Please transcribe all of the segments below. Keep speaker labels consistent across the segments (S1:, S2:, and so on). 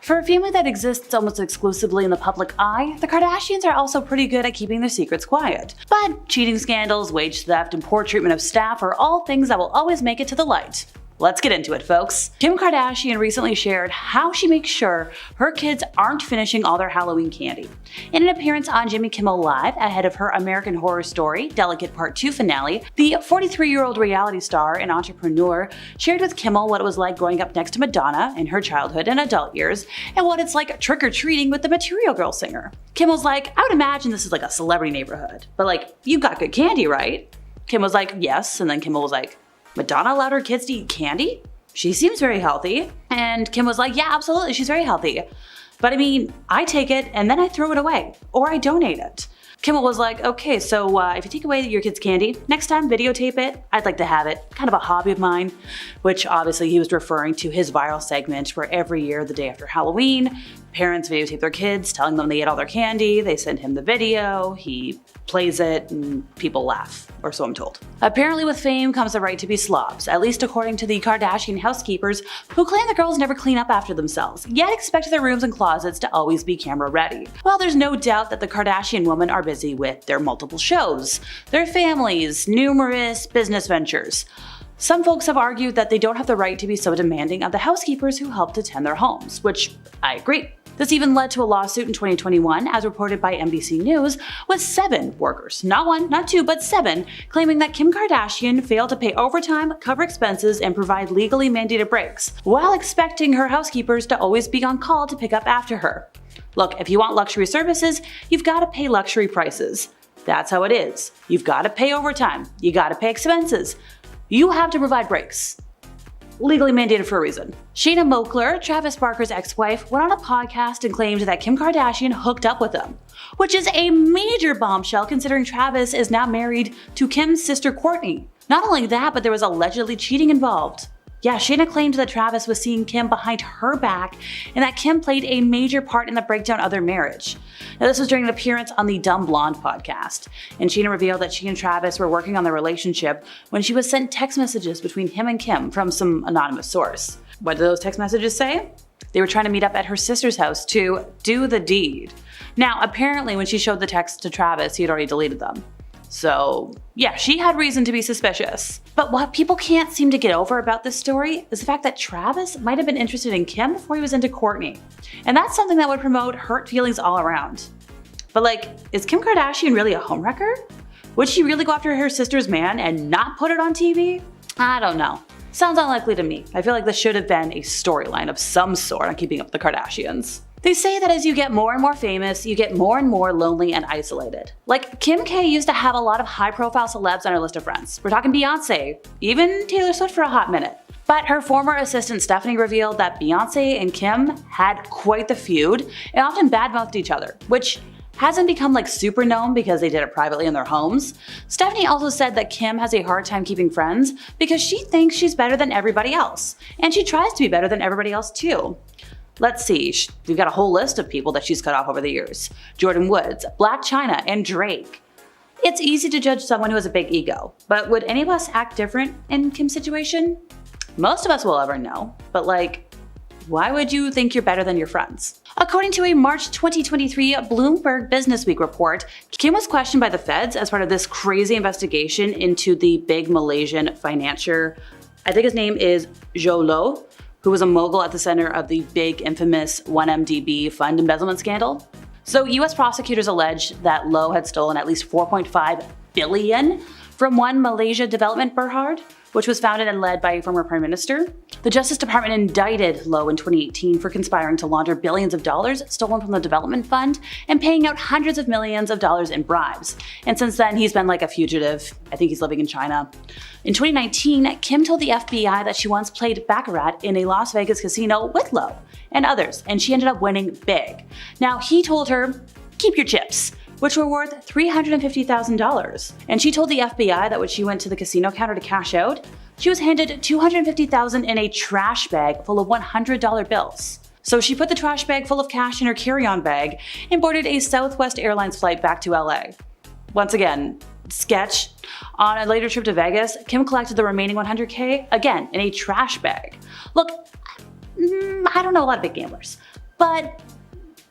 S1: For a family that exists almost exclusively in the public eye, the Kardashians are also pretty good at keeping their secrets quiet. But cheating scandals, wage theft, and poor treatment of staff are all things that will always make it to the light. Let's get into it, folks. Kim Kardashian recently shared how she makes sure her kids aren't finishing all their Halloween candy. In an appearance on Jimmy Kimmel Live ahead of her American Horror Story Delicate Part 2 finale, the 43-year-old reality star and entrepreneur shared with Kimmel what it was like growing up next to Madonna in her childhood and adult years, and what it's like trick-or-treating with the Material Girl singer. Kimmel's like, I would imagine this is like a celebrity neighborhood, but like, you got good candy, right? Kim was like, yes, and then Kimmel was like, Madonna allowed her kids to eat candy? She seems very healthy. And Kim was like, yeah, absolutely, she's very healthy. But I mean, I take it and then I throw it away, or I donate it. Kimmel was like, okay, so if you take away your kid's candy, next time videotape it. I'd like to have it. Kind of a hobby of mine, which obviously he was referring to his viral segment where every year, the day after Halloween, parents videotape their kids, telling them they ate all their candy, they send him the video, he plays it, and people laugh, or so I'm told. Apparently with fame comes the right to be slobs, at least according to the Kardashian housekeepers, who claim the girls never clean up after themselves, yet expect their rooms and closets to always be camera ready. Well, there's no doubt that the Kardashian women are busy with their multiple shows, their families, numerous business ventures. Some folks have argued that they don't have the right to be so demanding of the housekeepers who help to tend their homes, which I agree. This even led to a lawsuit in 2021, as reported by NBC News, with 7 workers, not 1, not 2, but 7, claiming that Kim Kardashian failed to pay overtime, cover expenses, and provide legally mandated breaks, while expecting her housekeepers to always be on call to pick up after her. Look, if you want luxury services, you've got to pay luxury prices. That's how it is. You've got to pay overtime. You got to pay expenses. You have to provide breaks. Legally mandated for a reason. Shayna Moakler, Travis Barker's ex-wife, went on a podcast and claimed that Kim Kardashian hooked up with him, which is a major bombshell considering Travis is now married to Kim's sister Kourtney. Not only that, but there was allegedly cheating involved. Yeah, Shayna claimed that Travis was seeing Kim behind her back and that Kim played a major part in the breakdown of their marriage. Now, this was during an appearance on the Dumb Blonde podcast, and Shayna revealed that she and Travis were working on their relationship when she was sent text messages between him and Kim from some anonymous source. What did those text messages say? They were trying to meet up at her sister's house to do the deed. Now, apparently when she showed the text to Travis, he had already deleted them. So yeah, she had reason to be suspicious. But what people can't seem to get over about this story is the fact that Travis might have been interested in Kim before he was into Kourtney. And that's something that would promote hurt feelings all around. But like, is Kim Kardashian really a homewrecker? Would she really go after her sister's man and not put it on TV? I don't know. Sounds unlikely to me. I feel like this should have been a storyline of some sort on Keeping Up with the Kardashians. They say that as you get more and more famous, you get more and more lonely and isolated. Like, Kim K used to have a lot of high-profile celebs on her list of friends. We're talking Beyonce, even Taylor Swift for a hot minute. But her former assistant Stephanie revealed that Beyonce and Kim had quite the feud and often badmouthed each other, which hasn't become like super known because they did it privately in their homes. Stephanie also said that Kim has a hard time keeping friends because she thinks she's better than everybody else, and she tries to be better than everybody else too. Let's see, we've got a whole list of people that she's cut off over the years. Jordan Woods, Blac Chyna, and Drake. It's easy to judge someone who has a big ego, but would any of us act different in Kim's situation? Most of us will ever know, but like, why would you think you're better than your friends? According to a March 2023 Bloomberg Businessweek report, Kim was questioned by the feds as part of this crazy investigation into the big Malaysian financier. I think his name is Zhou Lo, who was a mogul at the center of the big infamous 1MDB fund embezzlement scandal. So US prosecutors alleged that Low had stolen at least 4.5 billion from One Malaysia Development Berhad, which was founded and led by a former prime minister. The Justice Department indicted Low in 2018 for conspiring to launder billions of dollars stolen from the development fund and paying out hundreds of millions of dollars in bribes. And since then, he's been like a fugitive. I think he's living in China. In 2019, Kim told the FBI that she once played Baccarat in a Las Vegas casino with Low and others, and she ended up winning big. Now, he told her, keep your chips, which were worth $350,000. And she told the FBI that when she went to the casino counter to cash out, she was handed $250,000 in a trash bag full of $100 bills. So she put the trash bag full of cash in her carry-on bag and boarded a Southwest Airlines flight back to LA. Once again, sketch. On a later trip to Vegas, Kim collected the remaining $100K, again, in a trash bag. Look, I don't know a lot of big gamblers, But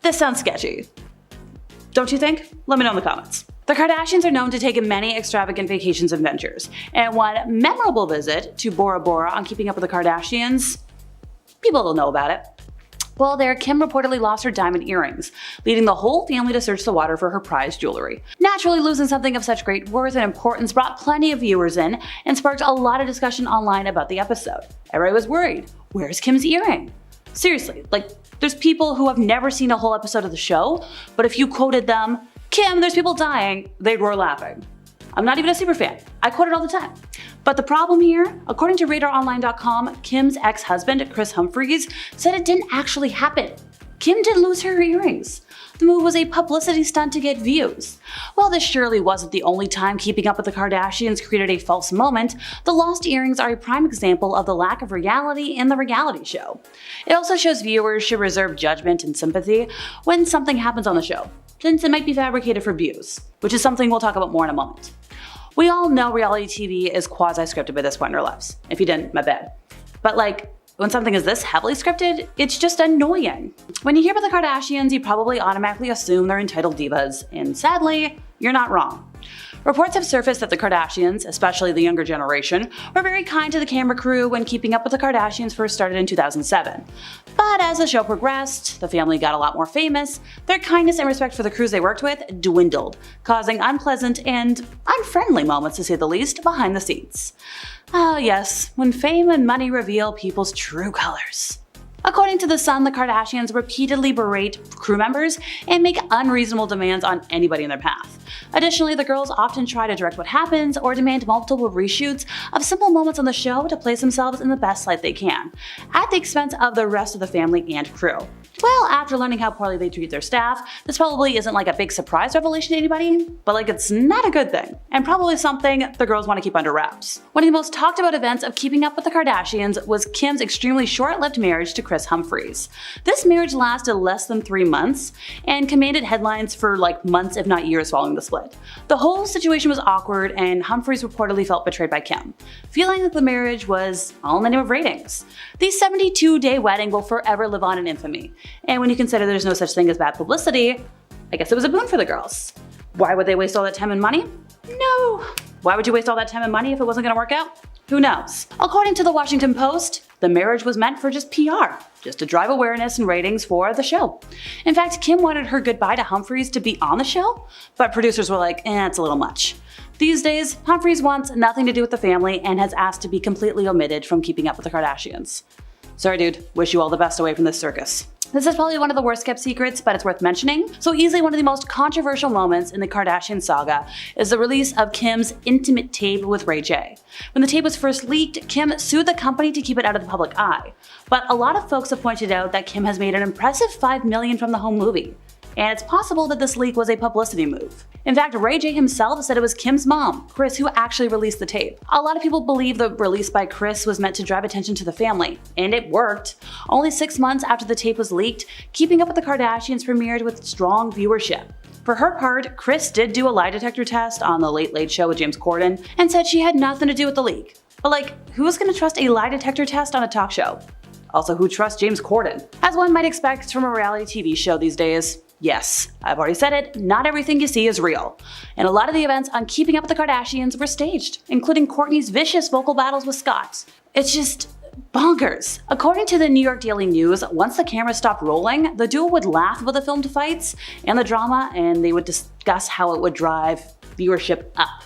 S1: this sounds sketchy. Don't you think? Let me know in the comments. The Kardashians are known to take many extravagant vacations and ventures, and one memorable visit to Bora Bora on Keeping Up with the Kardashians, people will know about it. Well, there, Kim reportedly lost her diamond earrings, leading the whole family to search the water for her prized jewelry. Naturally, losing something of such great worth and importance brought plenty of viewers in and sparked a lot of discussion online about the episode. Everybody was worried, where's Kim's earring? Seriously, like, there's people who have never seen a whole episode of the show, but if you quoted them, "Kim, there's people dying," they'd roar laughing. I'm not even a super fan. I quote it all the time. But the problem here, according to RadarOnline.com, Kim's ex-husband, Kris Humphries, said it didn't actually happen. Kim didn't lose her earrings. The move was a publicity stunt to get views. While this surely wasn't the only time Keeping Up with the Kardashians created a false moment, the lost earrings are a prime example of the lack of reality in the reality show. It also shows viewers should reserve judgment and sympathy when something happens on the show, since it might be fabricated for views, which is something we'll talk about more in a moment. We all know reality TV is quasi-scripted by this point in our lives. If you didn't, my bad. But like, when something is this heavily scripted, it's just annoying. When you hear about the Kardashians, you probably automatically assume they're entitled divas, and sadly, you're not wrong. Reports have surfaced that the Kardashians, especially the younger generation, were very kind to the camera crew when Keeping Up with the Kardashians first started in 2007. But as the show progressed, the family got a lot more famous, their kindness and respect for the crews they worked with dwindled, causing unpleasant and unfriendly moments, to say the least, behind the scenes. Ah yes, when fame and money reveal people's true colors. According to The Sun, the Kardashians repeatedly berate crew members and make unreasonable demands on anybody in their path. Additionally, the girls often try to direct what happens or demand multiple reshoots of simple moments on the show to place themselves in the best light they can, at the expense of the rest of the family and crew. Well, after learning how poorly they treat their staff, this probably isn't like a big surprise revelation to anybody, but like it's not a good thing, and probably something the girls want to keep under wraps. One of the most talked about events of Keeping Up with the Kardashians was Kim's extremely short-lived marriage to Kris Humphries. This marriage lasted less than 3 months and commanded headlines for like months if not years following the split. The whole situation was awkward and Humphries reportedly felt betrayed by Kim, feeling that the marriage was all in the name of ratings. The 72-day wedding will forever live on in infamy. And when you consider there's no such thing as bad publicity, I guess it was a boon for the girls. Why would they waste all that time and money? No. Why would you waste all that time and money if it wasn't gonna work out? Who knows? According to the Washington Post, the marriage was meant for just PR, just to drive awareness and ratings for the show. In fact, Kim wanted her goodbye to Humphries to be on the show, but producers were like, it's a little much. These days, Humphries wants nothing to do with the family and has asked to be completely omitted from Keeping Up with the Kardashians. Sorry dude, wish you all the best away from this circus. This is probably one of the worst kept secrets, but it's worth mentioning. So easily one of the most controversial moments in the Kardashian saga is the release of Kim's intimate tape with Ray J. When the tape was first leaked, Kim sued the company to keep it out of the public eye. But a lot of folks have pointed out that Kim has made an impressive $5 million from the home movie. And it's possible that this leak was a publicity move. In fact, Ray J himself said it was Kim's mom, Kris, who actually released the tape. A lot of people believe the release by Kris was meant to drive attention to the family, and it worked. Only 6 months after the tape was leaked, Keeping Up with the Kardashians premiered with strong viewership. For her part, Kris did do a lie detector test on The Late Late Show with James Corden and said she had nothing to do with the leak. But like, who's gonna trust a lie detector test on a talk show? Also, who trusts James Corden? As one might expect from a reality TV show these days, yes, I've already said it, not everything you see is real. And a lot of the events on Keeping Up with the Kardashians were staged, including Kourtney's vicious vocal battles with Scott. It's just bonkers. According to the New York Daily News, once the camera stopped rolling, the duo would laugh about the filmed fights and the drama, and they would discuss how it would drive viewership up.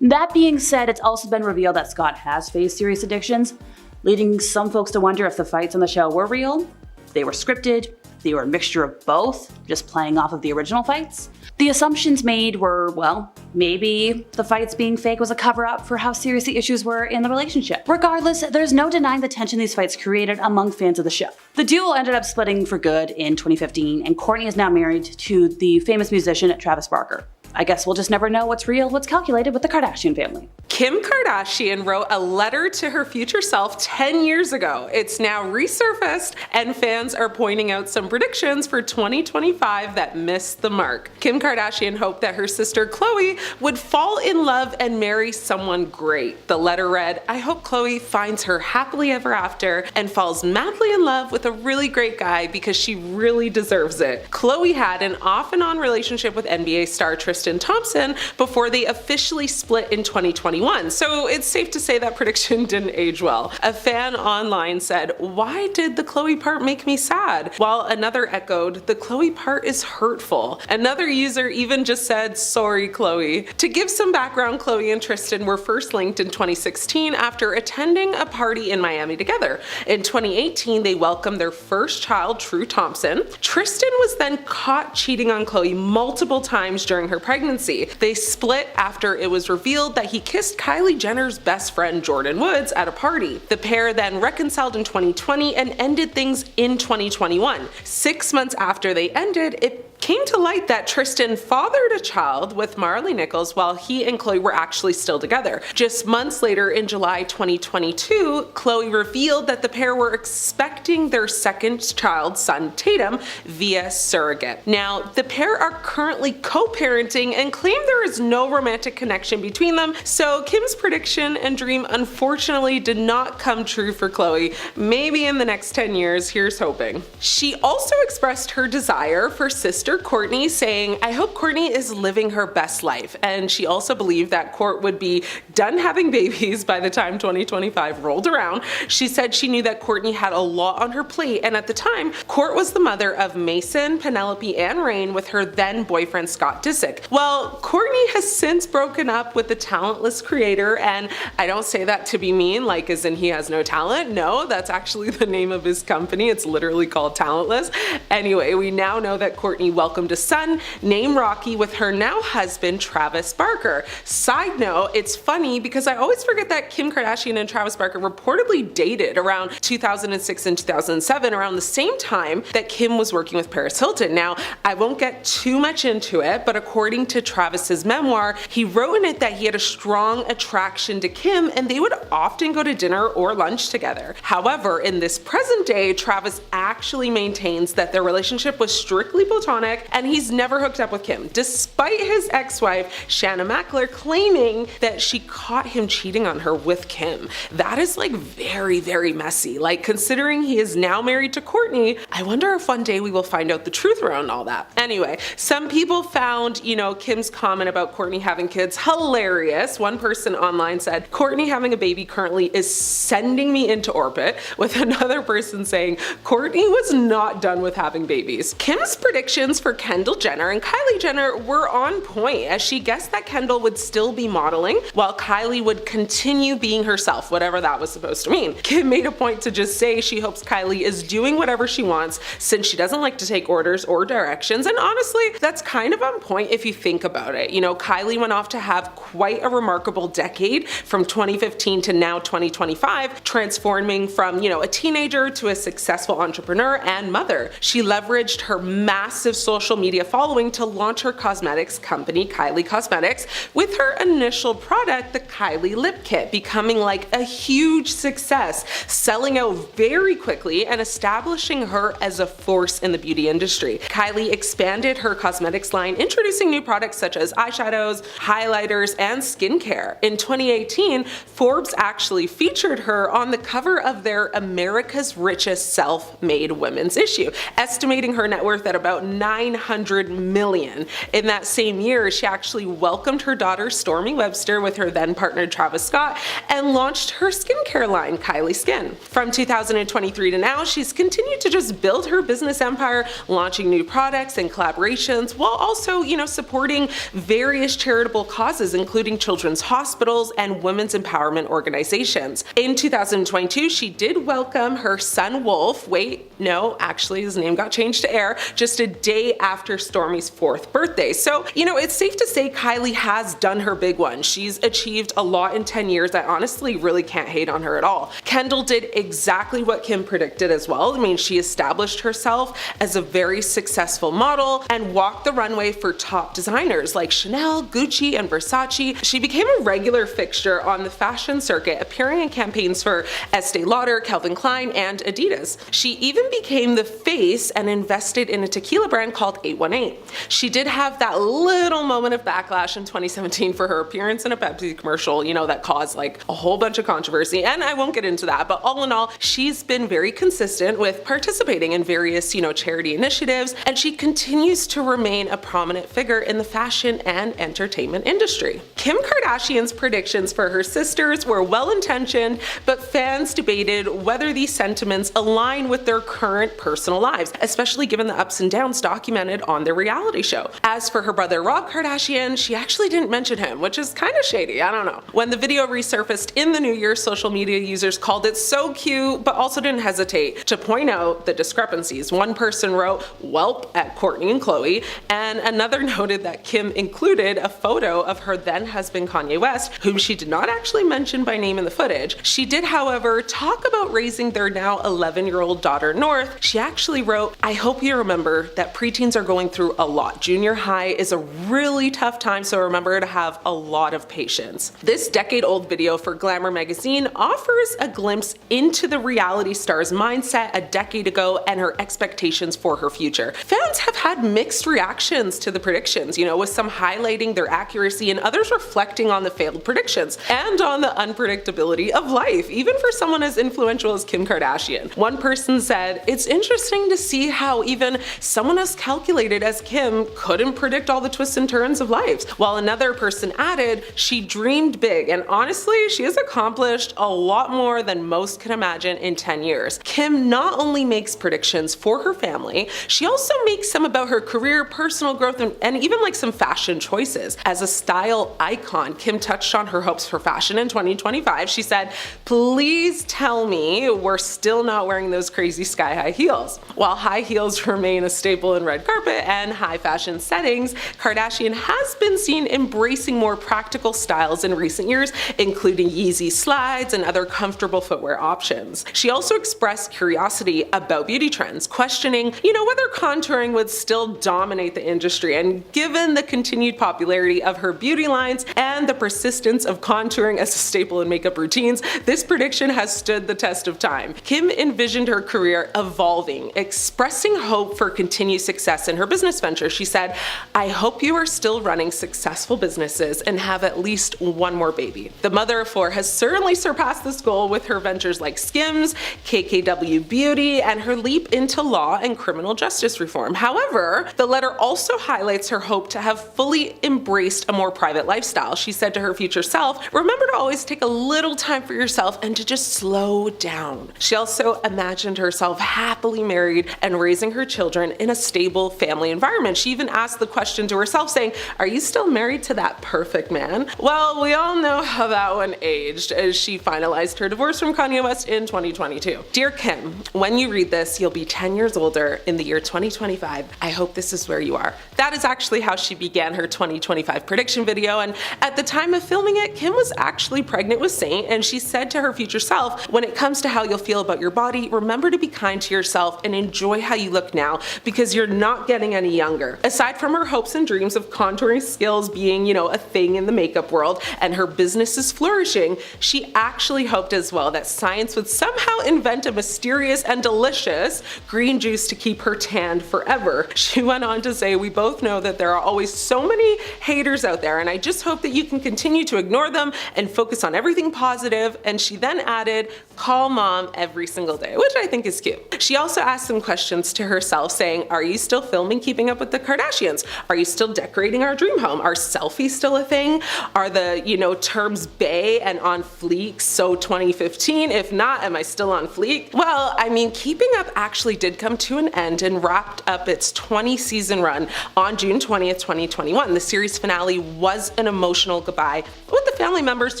S1: That being said, it's also been revealed that Scott has faced serious addictions, leading some folks to wonder if the fights on the show were real, they were scripted, they were a mixture of both, just playing off of the original fights. The assumptions made were, well, maybe the fights being fake was a cover-up for how serious the issues were in the relationship. Regardless, there's no denying the tension these fights created among fans of the show. The duo ended up splitting for good in 2015, and Kourtney is now married to the famous musician Travis Barker. I guess we'll just never know what's real, what's calculated with the Kardashian family.
S2: Kim Kardashian wrote a letter to her future self 10 years ago. It's now resurfaced, and fans are pointing out some predictions for 2025 that missed the mark. Kim Kardashian hoped that her sister Khloe would fall in love and marry someone great. The letter read, "I hope Khloe finds her happily ever after and falls madly in love with a really great guy because she really deserves it." Khloe had an off-and-on relationship with NBA star Tristan Thompson before they officially split in 2021. So it's safe to say that prediction didn't age well. A fan online said, "Why did the Khloe part make me sad?" While another echoed, "The Khloe part is hurtful." Another user even just said, "Sorry, Khloe." To give some background, Khloe and Tristan were first linked in 2016 after attending a party in Miami together. In 2018, they welcomed their first child, True Thompson. Tristan was then caught cheating on Khloe multiple times during her pregnancy. They split after it was revealed that he kissed Kylie Jenner's best friend Jordan Woods at a party. The pair then reconciled in 2020 and ended things in 2021. 6 months after they ended, it came to light that Tristan fathered a child with Marley Nichols while he and Khloe were actually still together. Just months later, in July 2022, Khloe revealed that the pair were expecting their second child, son Tatum, via surrogate. Now, the pair are currently co-parenting and claim there is no romantic connection between them, so Kim's prediction and dream unfortunately did not come true for Khloe. Maybe in the next 10 years, here's hoping. She also expressed her desire for sister Kourtney, saying, "I hope Kourtney is living her best life," and she also believed that Kourt would be done having babies by the time 2025 rolled around. She said she knew that Kourtney had a lot on her plate, and at the time, Kourt was the mother of Mason, Penelope, and Reign with her then boyfriend Scott Disick. Well, Kourtney has since broken up with the talentless creator, and I don't say that to be mean, like as in he has no talent. No, that's actually the name of his company. It's literally called Talentless. Anyway, we now know that Kourtney welcomed a son named Rocky with her now husband Travis Barker. Side note, it's funny because I always forget that Kim Kardashian and Travis Barker reportedly dated around 2006 and 2007, around the same time that Kim was working with Paris Hilton. Now, I won't get too much into it, but according to Travis's memoir, he wrote in it that he had a strong attraction to Kim and they would often go to dinner or lunch together. However, in this present day, Travis actually maintains that their relationship was strictly platonic and he's never hooked up with Kim, despite his ex-wife Shanna Mackler claiming that she caught him cheating on her with Kim. That is like very, very messy. Like, considering he is now married to Kourtney, I wonder if one day we will find out the truth around all that. Anyway, some people found, Kim's comment about Kourtney having kids hilarious. One person online said, "Kourtney having a baby currently is sending me into orbit," with another person saying, "Kourtney was not done with having babies." Kim's predictions for Kendall Jenner and Kylie Jenner were on point, as she guessed that Kendall would still be modeling while Kylie would continue being herself, whatever that was supposed to mean. Kim made a point to just say she hopes Kylie is doing whatever she wants since she doesn't like to take orders or directions, and honestly, that's kind of on point if you think about it. Kylie went off to have quite a remarkable decade from 2015 to now 2025, transforming from, a teenager to a successful entrepreneur and mother. She leveraged her massive social media following to launch her cosmetics company, Kylie Cosmetics, with her initial product, the Kylie Lip Kit, becoming like a huge success, selling out very quickly and establishing her as a force in the beauty industry. Kylie expanded her cosmetics line, introducing new products such as eyeshadows, highlighters, and skincare. In 2018, Forbes actually featured her on the cover of their America's Richest Self-Made Women's issue, estimating her net worth at about $900 million. In that same year, she actually welcomed her daughter Stormy Webster with her then partner Travis Scott and launched her skincare line, Kylie Skin. From 2023 to now, she's continued to just build her business empire, launching new products and collaborations while also, supporting various charitable causes, including children's hospitals and women's empowerment organizations. In 2022, she did welcome her son Wolf, wait, No, actually his name got changed to Air just a day after Stormi's 4th birthday. So, it's safe to say Kylie has done her big one. She's achieved a lot in 10 years. I honestly really can't hate on her at all. Kendall did exactly what Kim predicted as well. I mean, she established herself as a very successful model and walked the runway for top designers like Chanel, Gucci, and Versace. She became a regular fixture on the fashion circuit, appearing in campaigns for Estee Lauder, Calvin Klein, and Adidas. She even became the face and invested in a tequila brand called 818. She did have that little moment of backlash in 2017 for her appearance in a Pepsi commercial, that caused like a whole bunch of controversy, and I won't get into that, but all in all, she's been very consistent with participating in various, charity initiatives, and she continues to remain a prominent figure in the fashion and entertainment industry. Kim Kardashian's predictions for her sisters were well-intentioned, but fans debated whether these sentiments align with their current personal lives, especially given the ups and downs documented on their reality show. As for her brother Rob Kardashian, she actually didn't mention him, which is kind of shady, I don't know. When the video resurfaced in the new year, social media users called it so cute, but also didn't hesitate to point out the discrepancies. One person wrote, "Welp" at Kourtney and Khloe, and another noted that Kim included a photo of her then husband Kanye West, whom she did not actually mention by name in the footage. She did, however, talk about raising their now 11-year-old daughter North. She actually wrote, "I hope you remember that preteens are going through a lot. Junior high is a really tough time, so remember to have a lot of patience." This decade-old video for Glamour magazine offers a glimpse into the reality star's mindset a decade ago and her expectations for her future. Fans have had mixed reactions to the predictions, with some highlighting their accuracy and others reflecting on the failed predictions and on the unpredictability of life, even for someone as influential as Kim Kardashian. One person said, "It's interesting to see how even someone as calculated as Kim couldn't predict all the twists and turns of life," while another person added, "She dreamed big, and honestly, she has accomplished a lot more than most can imagine in 10 years. Kim not only makes predictions for her family, she also makes some about her career, personal growth, and even like some fashion choices. As a style icon, Kim touched on her hopes for fashion in 2025. She said, "Please tell me we're still not wearing those crazy sky-high heels." While high heels remain a staple in red carpet and high fashion settings, Kardashian has been seen embracing more practical styles in recent years, including Yeezy slides and other comfortable footwear options. She also expressed curiosity about beauty trends, questioning, whether contouring would still dominate the industry. And given the continued popularity of her beauty lines and the persistence of contouring as a staple in makeup routines, this prediction has stood the test of time. Kim envisioned her career evolving, expressing hope for continued success in her business venture. She said, "I hope you are still running successful businesses and have at least one more baby." The mother of four has certainly surpassed this goal with her ventures like Skims, KKW Beauty, and her leap into law and criminal justice reform. However, the letter also highlights her hope to have fully embraced a more private lifestyle. She said to her future self, "Remember to always take a little time for yourself and to just slow down." She also imagined herself happily married and raising her children in a stable family environment. She even asked the question to herself saying, "Are you still married to that perfect man?" Well, we all know how that one aged as she finalized her divorce from Kanye West in 2022. Dear Kim, when you read this, you'll be 10 years older in the year 2025. I hope this is where you are. That is actually how she began her 2025 prediction video, and at the time of filming it, Kim was actually pregnant with Saint, and she said to her future self, "When it comes to how you'll feel about your body, remember to be kind to yourself and enjoy how you look now because you're not getting any younger." Aside from her hopes and dreams of contouring skills being, a thing in the makeup world and her business is flourishing, she actually hoped as well that science would somehow invent a mysterious and delicious green juice to keep her tanned forever. She went on to say, "We both know that there are always so many haters out there, and I just hope that you can continue to ignore them and focus on everything positive." And she then added, "Call mom every single day," which I think is cute. She also asked some questions to herself saying, "Are you still filming Keeping Up with the Kardashians? Are you still decorating our dream home? Are selfies still a thing? Are the, terms bae and on fleek so 2015? If not, am I still on fleek?" Well, Keeping Up actually did come to an end and wrapped up its 20-season run on June 20th, 2021. The series finale was an emotional goodbye, with the family members,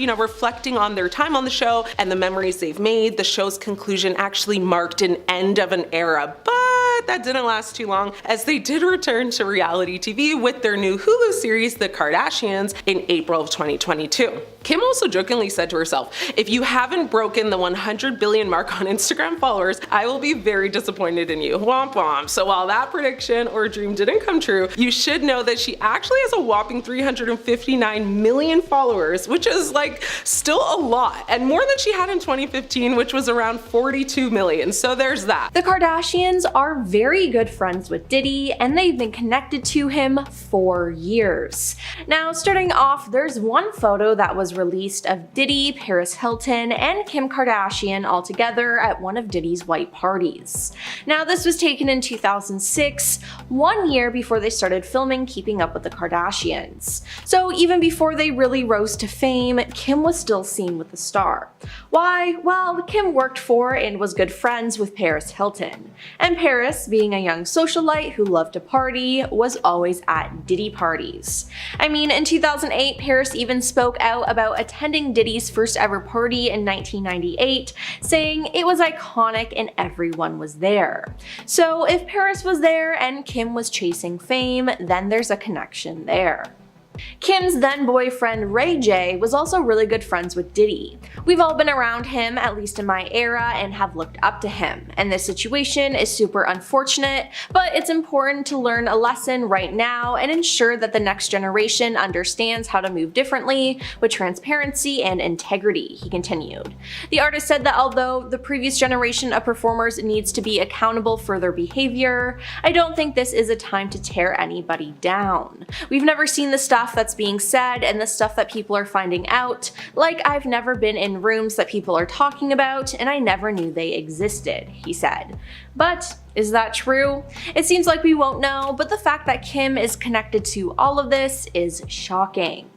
S2: reflecting on their time on the show and the memories they've made. The show's conclusion actually marked an end of an era, but that didn't last too long as they did return to reality TV with their new Hulu series, The Kardashians, in April of 2022. Kim also jokingly said to herself, "If you haven't broken the 100 billion mark on Instagram followers, I will be very disappointed in you." Womp womp. So while that prediction or dream didn't come true, you should know that she actually has a whopping 359 million followers, which is like still a lot, and more than she had in 2015, which was around 42 million. So there's that.
S3: The Kardashians are very good friends with Diddy, and they've been connected to him for years. Now, starting off, there's one photo that was released of Diddy, Paris Hilton, and Kim Kardashian all together at one of Diddy's white parties. Now, this was taken in 2006, 1 year before they started filming Keeping Up with the Kardashians. So even before they really rose to fame, Kim was still seen with the star. Why? Well, Kim worked for and was good friends with Paris Hilton. And Paris, being a young socialite who loved to party, was always at Diddy parties. I mean, in 2008, Paris even spoke out about attending Diddy's first ever party in 1998, saying it was iconic and everyone was there. So if Paris was there and Kim was chasing fame, then there's a connection there. Kim's then boyfriend Ray J was also really good friends with Diddy. We've all been around him, at least in my era, and have looked up to him. And this situation is super unfortunate, but it's important to learn a lesson right now and ensure that the next generation understands how to move differently with transparency and integrity, he continued. The artist said that although the previous generation of performers needs to be accountable for their behavior, I don't think this is a time to tear anybody down. We've never seen the stuff that's being said and the stuff that people are finding out. Like, I've never been in rooms that people are talking about and I never knew they existed, he said. But is that true? It seems like we won't know, but the fact that Kim is connected to all of this is shocking.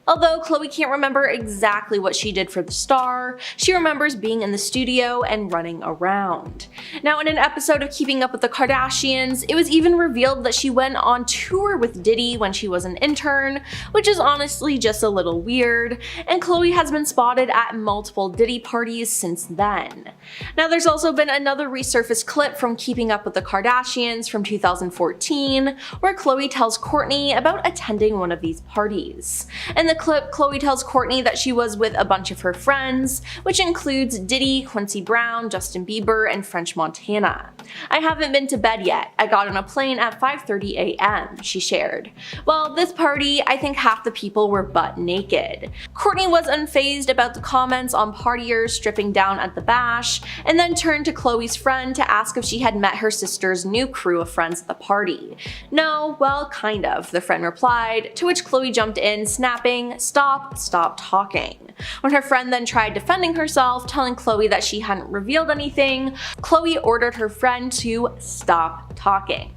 S3: Although Khloe can't remember exactly what she did for the star, she remembers being in the studio and running around. Now, in an episode of Keeping Up with the Kardashians, it was even revealed that she went on tour with Diddy when she was an intern, which is honestly just a little weird, and Khloe has been spotted at multiple Diddy parties since then. Now, there's also been another resurfaced clip from Keeping Up with the Kardashians from 2014, where Khloe tells Kourtney about attending one of these parties. In the clip, Khloe tells Kourtney that she was with a bunch of her friends, which includes Diddy, Quincy Brown, Justin Bieber, and French Montana. "I haven't been to bed yet. I got on a plane at 5:30 a.m., she shared. Well, this party, I think half the people were butt naked. Kourtney was unfazed about the comments on partiers stripping down at the bash, and then turned to Khloe's friend to ask if she had met her sister's new crew of friends at the party. "No, well, kind of," the friend replied, to which Khloe jumped in, snapping, "Stop talking." When her friend then tried defending herself, telling Khloe that she hadn't revealed anything, Khloe ordered her friend to stop talking.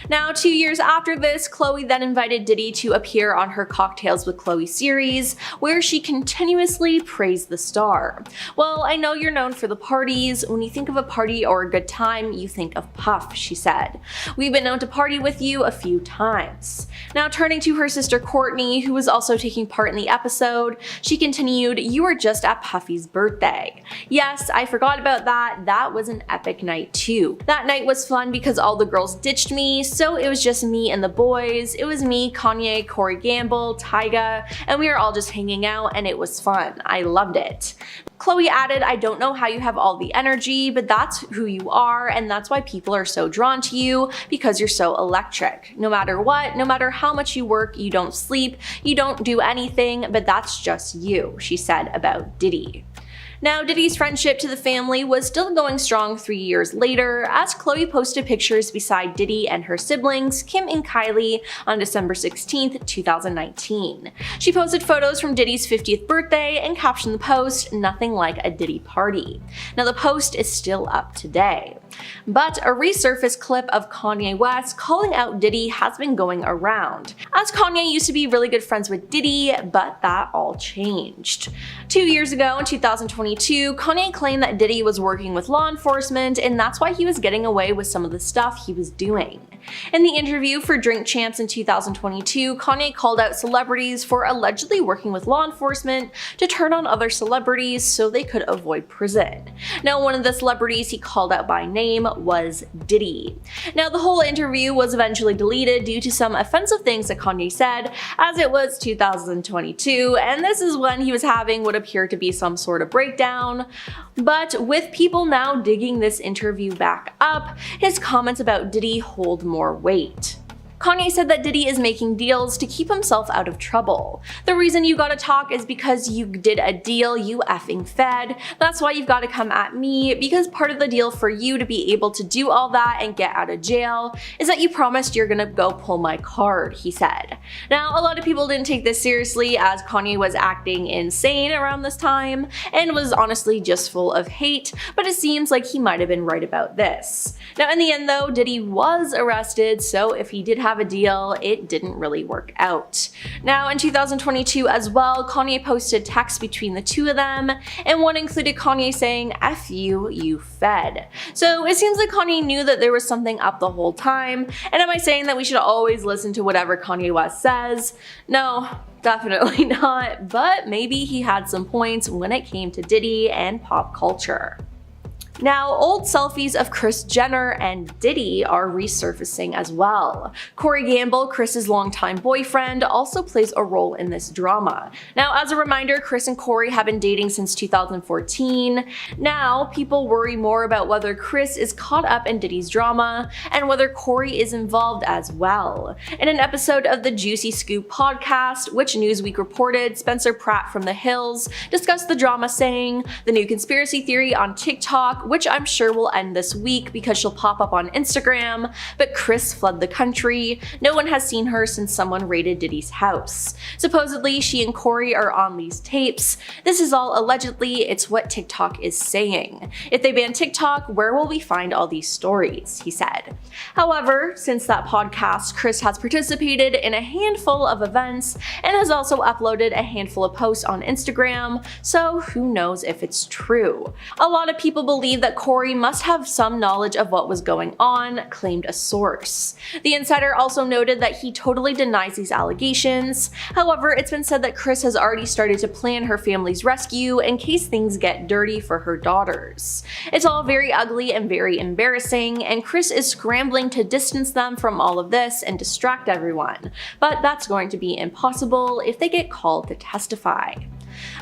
S3: Now, 2 years after this, Khloe then invited Diddy to appear on her Cocktails with Khloe series, where she continuously praised the star. "Well, I know you're known for the parties. When you think of a party or a good time, you think of Puff," she said. "We've been known to party with you a few times." Now, turning to her sister Kourtney, who was also taking part in the episode, she continued, "You were just at Puffy's birthday. Yes, I forgot about that. That was an epic night too. That night was fun because all the girls ditched me, so it was just me and the boys. It was me, Kanye, Corey Gamble, Tyga, and we were all just hanging out and it was fun. I loved it." Khloe added, "I don't know how you have all the energy, but that's who you are, and that's why people are so drawn to you, because you're so electric. No matter what, no matter how much you work, you don't sleep, you don't do anything, but that's just you," she said about Diddy. Now, Diddy's friendship to the family was still going strong 3 years later, as Khloe posted pictures beside Diddy and her siblings, Kim and Kylie, on December 16, 2019. She posted photos from Diddy's 50th birthday and captioned the post, "Nothing like a Diddy party." Now, the post is still up today. But a resurfaced clip of Kanye West calling out Diddy has been going around, as Kanye used to be really good friends with Diddy, but that all changed. 2 years ago, in 2022, Kanye claimed that Diddy was working with law enforcement, and that's why he was getting away with some of the stuff he was doing. In the interview for Drink Champs in 2022, Kanye called out celebrities for allegedly working with law enforcement to turn on other celebrities so they could avoid prison. Now, one of the celebrities he called out by name name was Diddy. Now, the whole interview was eventually deleted due to some offensive things that Kanye said, as it was 2022, and this is when he was having what appeared to be some sort of breakdown. But with people now digging this interview back up, his comments about Diddy hold more weight. Kanye said that Diddy is making deals to keep himself out of trouble. The reason you gotta talk is because you did a deal you effing fed. That's why you've gotta come at me, because part of the deal for you to be able to do all that and get out of jail is that you promised you're gonna go pull my card, he said. Now, a lot of people didn't take this seriously, as Kanye was acting insane around this time and was honestly just full of hate, but it seems like he might have been right about this. Now, in the end though, Diddy was arrested, so if he did have a deal, it didn't really work out. Now, in 2022 as well, Kanye posted texts between the two of them, and one included Kanye saying, "F you, you fed." So it seems like Kanye knew that there was something up the whole time. And am I saying that we should always listen to whatever Kanye West says? No, definitely not, but maybe he had some points when it came to Diddy and pop culture. Now, old selfies of Kris Jenner and Diddy are resurfacing as well. Corey Gamble, Kris's longtime boyfriend, also plays a role in this drama. Now, as a reminder, Kris and Corey have been dating since 2014. Now, people worry more about whether Kris is caught up in Diddy's drama and whether Corey is involved as well. In an episode of the Juicy Scoop podcast, which Newsweek reported, Spencer Pratt from The Hills discussed the drama, saying, "The new conspiracy theory on TikTok, which I'm sure will end this week because she'll pop up on Instagram, but Kris fled the country. No one has seen her since someone raided Diddy's house. Supposedly, she and Corey are on these tapes. This is all allegedly, it's what TikTok is saying. If they ban TikTok, where will we find all these stories?" he said. However, since that podcast, Kris has participated in a handful of events and has also uploaded a handful of posts on Instagram, so who knows if it's true. A lot of people believe that Corey must have some knowledge of what was going on, claimed a source. The insider also noted that he totally denies these allegations. However, it's been said that Kris has already started to plan her family's rescue in case things get dirty for her daughters. It's all very ugly and very embarrassing, and Kris is scrambling to distance them from all of this and distract everyone. But that's going to be impossible if they get called to testify.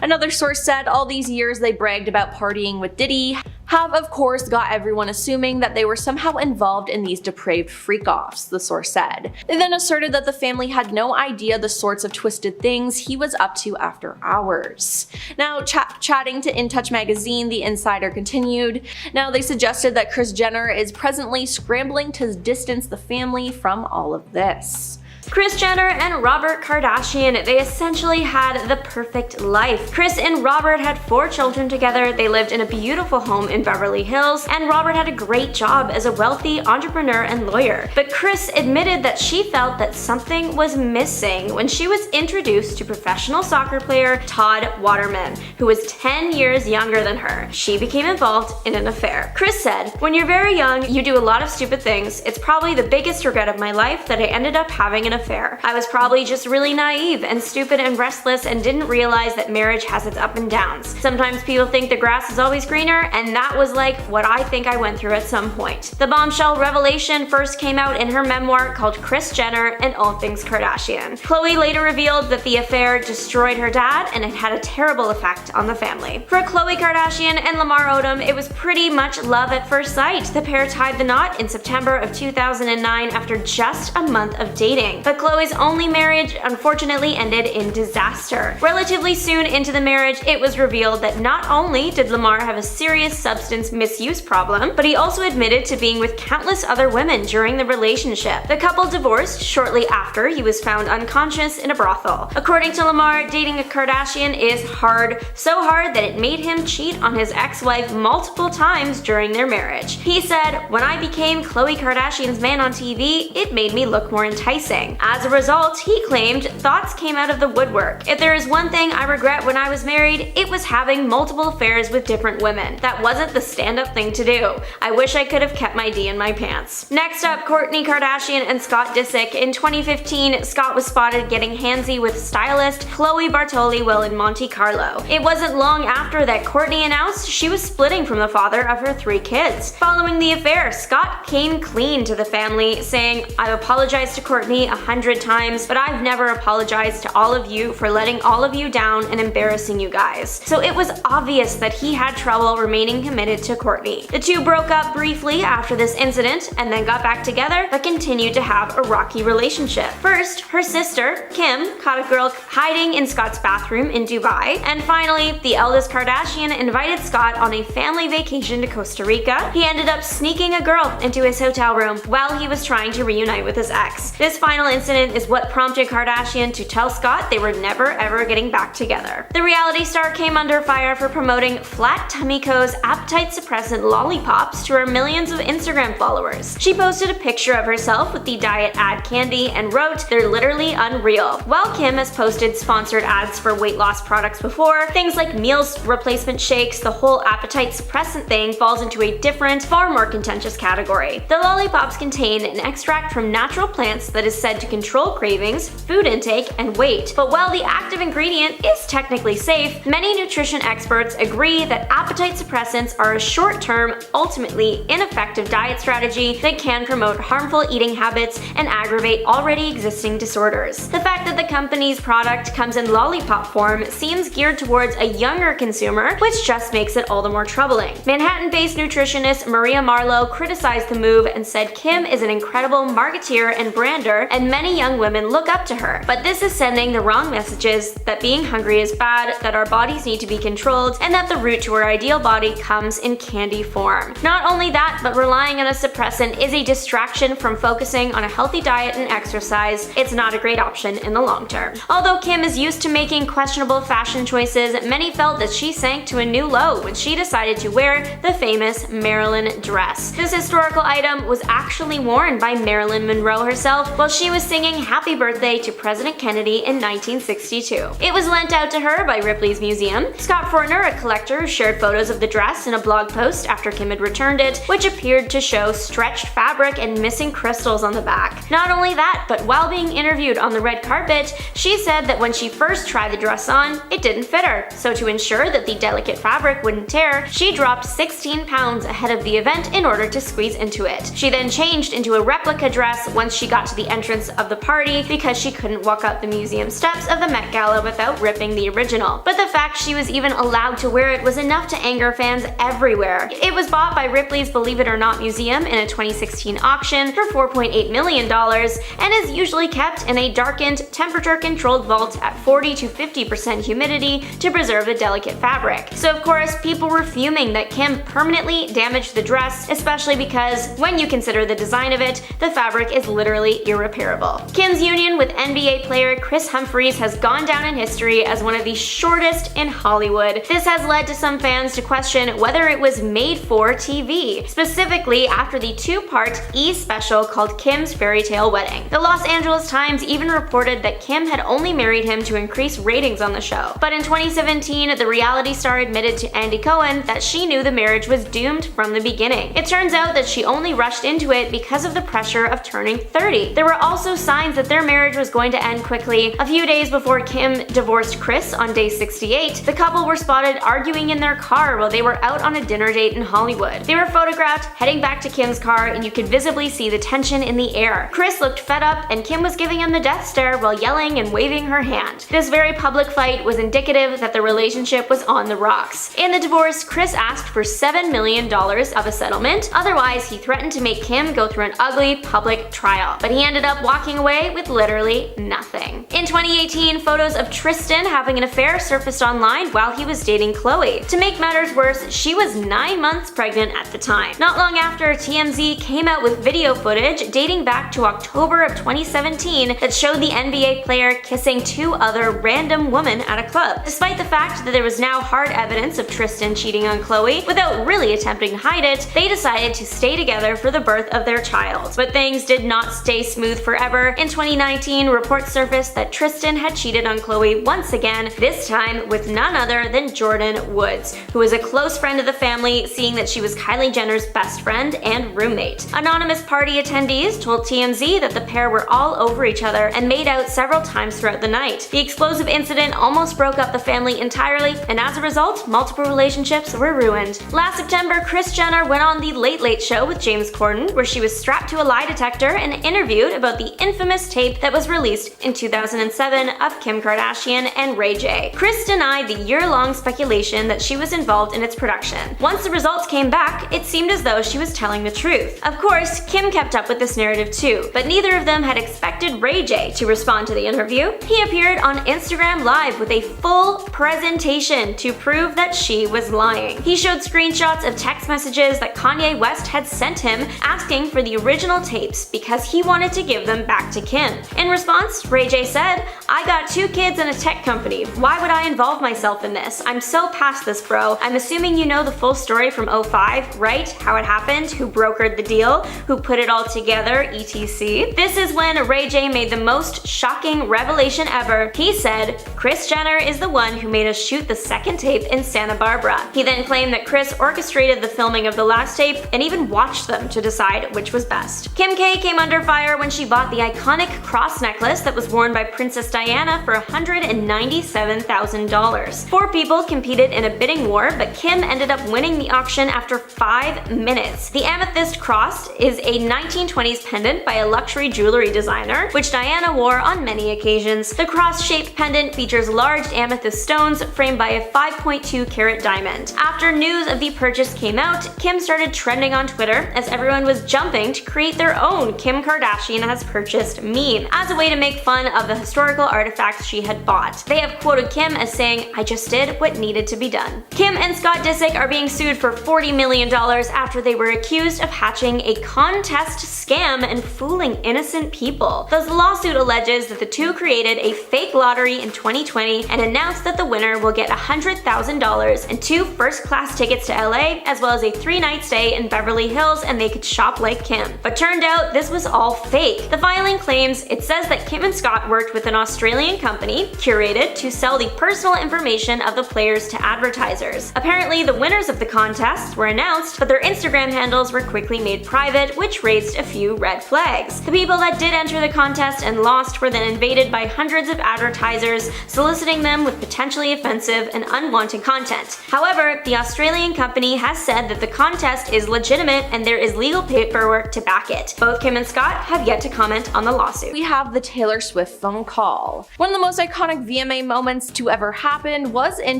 S3: Another source said all these years they bragged about partying with Diddy have of course got everyone assuming that they were somehow involved in these depraved freak-offs, the source said. They then asserted that the family had no idea the sorts of twisted things he was up to after hours. Now, chatting to In Touch magazine, the insider continued, "Now they suggested that Kris Jenner is presently scrambling to distance the family from all of this."
S4: Kris Jenner and Robert Kardashian, they essentially had the perfect life. Kris and Robert had 4 children together, they lived in a beautiful home in Beverly Hills, and Robert had a great job as a wealthy entrepreneur and lawyer. But Kris admitted that she felt that something was missing when she was introduced to professional soccer player Todd Waterman, who was 10 years younger than her. She became involved in an affair. Kris said, "When you're very young, you do a lot of stupid things. It's probably the biggest regret of my life that I ended up having an affair. I was probably just really naive and stupid and restless and didn't realize that marriage has its ups and downs. Sometimes people think the grass is always greener, and that was like what I think I went through at some point." The bombshell revelation first came out in her memoir called Kris Jenner and All Things Kardashian. Khloe later revealed that the affair destroyed her dad and it had a terrible effect on the family. For Khloe Kardashian and Lamar Odom, it was pretty much love at first sight. The pair tied the knot in September of 2009 after just a month of dating. But Khloe's only marriage unfortunately ended in disaster. Relatively soon into the marriage, it was revealed that not only did Lamar have a serious substance misuse problem, but he also admitted to being with countless other women during the relationship. The couple divorced shortly after he was found unconscious in a brothel. According to Lamar, dating a Kardashian is hard, so hard that it made him cheat on his ex-wife multiple times during their marriage. He said, "When I became Khloe Kardashian's man on TV, it made me look more enticing. everything. As a result, he claimed thoughts came out of the woodwork. If there is one thing I regret when I was married, it was having multiple affairs with different women. That wasn't the stand-up thing to do. I wish I could have kept my D in my pants. Next up, Kourtney Kardashian and Scott Disick. In 2015, Scott was spotted getting handsy with stylist Chloe Bartoli while in Monte Carlo. It wasn't long after that Kourtney announced she was splitting from the father of her 3 kids. Following the affair, Scott came clean to the family, saying, "I've apologized to Kourtney 100 times, but I've never apologized to all of you for letting all of you down and embarrassing you guys." So it was obvious that he had trouble remaining committed to Kourtney. The two broke up briefly after this incident and then got back together, but continued to have a rocky relationship. First, her sister, Kim, caught a girl hiding in Scott's bathroom in Dubai, and finally, the eldest Kardashian invited Scott on a family vacation to Costa Rica. He ended up sneaking a girl into his hotel room while he was trying to reunite with his ex. This final incident is what prompted Kardashian to tell Scott they were never ever getting back together. The reality star came under fire for promoting Flat Tummy Co.'s appetite suppressant lollipops to her millions of Instagram followers. She posted a picture of herself with the diet ad candy and wrote, "They're literally unreal." While Kim has posted sponsored ads for weight loss products before, things like meals replacement shakes, the whole appetite suppressant thing falls into a different, far more contentious category. The lollipops contain an extract from natural plants that is said to control cravings, food intake, and weight. But while the active ingredient is technically safe, many nutrition experts agree that appetite suppressants are a short-term, ultimately ineffective diet strategy that can promote harmful eating habits and aggravate already existing disorders. The fact that the company's product comes in lollipop form seems geared towards a younger consumer, which just makes it all the more troubling. Manhattan-based nutritionist Maria Marlowe criticized the move and said Kim is an incredible marketeer and brander, and many young women look up to her. But this is sending the wrong messages that being hungry is bad, that our bodies need to be controlled, and that the route to our ideal body comes in candy form. Not only that, but relying on a suppressant is a distraction from focusing on a healthy diet and exercise. It's not a great option in the long term. Although Kim is used to making questionable fashion choices, many felt that she sank to a new low when she decided to wear the famous Marilyn dress. This historical item was actually worn by Marilyn Monroe herself while she was singing Happy Birthday to President Kennedy in 1962. It was lent out to her by Ripley's Museum. Scott Fortner, a collector, shared photos of the dress in a blog post after Kim had returned it, which appeared to show stretched fabric and missing crystals on the back. Not only that, but while being interviewed on the red carpet, she said that when she first tried the dress on, it didn't fit her. So to ensure that the delicate fabric wouldn't tear, she dropped 16 pounds ahead of the event in order to squeeze into it. She then changed into a replica dress once she got to the entrance of the party because she couldn't walk up the museum steps of the Met Gala without ripping the original. But the fact she was even allowed to wear it was enough to anger fans everywhere. It was bought by Ripley's Believe It or Not Museum in a 2016 auction for $4.8 million and is usually kept in a darkened, temperature-controlled vault at 40 to 50% humidity to preserve the delicate fabric. So of course, people were fuming that Kim permanently damaged the dress, especially because when you consider the design of it, the fabric is literally irreparable. Kim's union with NBA player Kris Humphries has gone down in history as one of the shortest in Hollywood. This has led to some fans to question whether it was made for TV, specifically after the 2-part E! special called Kim's Fairy Tale Wedding. The Los Angeles Times even reported that Kim had only married him to increase ratings on the show. But in 2017, the reality star admitted to Andy Cohen that she knew the marriage was doomed from the beginning. It turns out that she only rushed into it because of the pressure of turning 30. There were also signs that their marriage was going to end quickly. A few days before Kim divorced Kris on day 68, the couple were spotted arguing in their car while they were out on a dinner date in Hollywood. They were photographed heading back to Kim's car, and you could visibly see the tension in the air. Kris looked fed up, and Kim was giving him the death stare while yelling and waving her hand. This very public fight was indicative that the relationship was on the rocks. In the divorce, Kris asked for $7 million of a settlement. Otherwise, he threatened to make Kim go through an ugly public trial. But he ended up walking away with literally nothing. In 2018, photos of Tristan having an affair surfaced online while he was dating Khloe. To make matters worse, she was 9 months pregnant at the time. Not long after, TMZ came out with video footage dating back to October of 2017 that showed the NBA player kissing 2 other random women at a club. Despite the fact that there was now hard evidence of Tristan cheating on Khloe, without really attempting to hide it, they decided to stay together for the birth of their child. But things did not stay smooth forever. ever. In 2019, reports surfaced that Tristan had cheated on Khloe once again, this time with none other than Jordyn Woods, who was a close friend of the family, seeing that she was Kylie Jenner's best friend and roommate. Anonymous party attendees told TMZ that the pair were all over each other and made out several times throughout the night. The explosive incident almost broke up the family entirely, and as a result, multiple relationships were ruined. Last September, Kris Jenner went on The Late Late Show with James Corden, where she was strapped to a lie detector and interviewed about the infamous tape that was released in 2007 of Kim Kardashian and Ray J. Kris denied the year-long speculation that she was involved in its production. Once the results came back, it seemed as though she was telling the truth. Of course, Kim kept up with this narrative too, but neither of them had expected Ray J to respond to the interview. He appeared on Instagram Live with a full presentation to prove that she was lying. He showed screenshots of text messages that Kanye West had sent him asking for the original tapes because he wanted to give them back to Kim. In response, Ray J said, "I got 2 kids and a tech company. Why would I involve myself in this? I'm so past this, bro. I'm assuming you know the full story from 05, right? How it happened, who brokered the deal, who put it all together, etc." This is when Ray J made the most shocking revelation ever. He said, "Kris Jenner is the one who made us shoot the second tape in Santa Barbara." He then claimed that Kris orchestrated the filming of the last tape and even watched them to decide which was best. Kim K came under fire when she bought the iconic cross necklace that was worn by Princess Diana for $197,000. 4 people competed in a bidding war, but Kim ended up winning the auction after 5 minutes. The amethyst cross is a 1920s pendant by a luxury jewelry designer, which Diana wore on many occasions. The cross-shaped pendant features large amethyst stones framed by a 5.2 carat diamond. After news of the purchase came out, Kim started trending on Twitter as everyone was jumping to create their own Kim Kardashian has purchased meme as a way to make fun of the historical artifacts she had bought. They have quoted Kim as saying, "I just did what needed to be done." Kim and Scott Disick are being sued for $40 million after they were accused of hatching a contest scam and fooling innocent people. The lawsuit alleges that the two created a fake lottery in 2020 and announced that the winner will get $100,000 and 2 first-class tickets to LA, as well as a 3-night stay in Beverly Hills, and they could shop like Kim. But turned out this was all fake. The filing claims it says that Kim and Scott worked with an Australian company, Curated, to sell the personal information of the players to advertisers. Apparently, the winners of the contest were announced, but their Instagram handles were quickly made private, which raised a few red flags. The people that did enter the contest and lost were then invaded by hundreds of advertisers, soliciting them with potentially offensive and unwanted content. However, the Australian company has said that the contest is legitimate and there is legal paperwork to back it. Both Kim and Scott have yet to comment on the lawsuit.
S3: We have the Taylor Swift phone call. One of the most iconic VMA moments to ever happen was in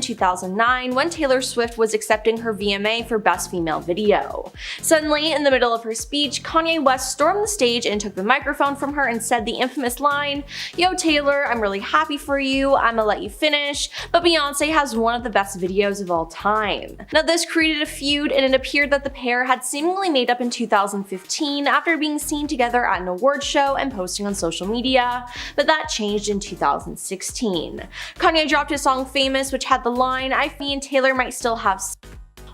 S3: 2009 when Taylor Swift was accepting her VMA for Best Female Video. Suddenly, in the middle of her speech, Kanye West stormed the stage and took the microphone from her and said the infamous line, "Yo Taylor, I'm really happy for you, I'ma let you finish, but Beyonce has one of the best videos of all time." Now this created a feud, and it appeared that the pair had seemingly made up in 2015 after being seen together at an award show and posting on social media, but that changed in 2016. Kanye dropped his song Famous, which had the line, "I me and Taylor might still have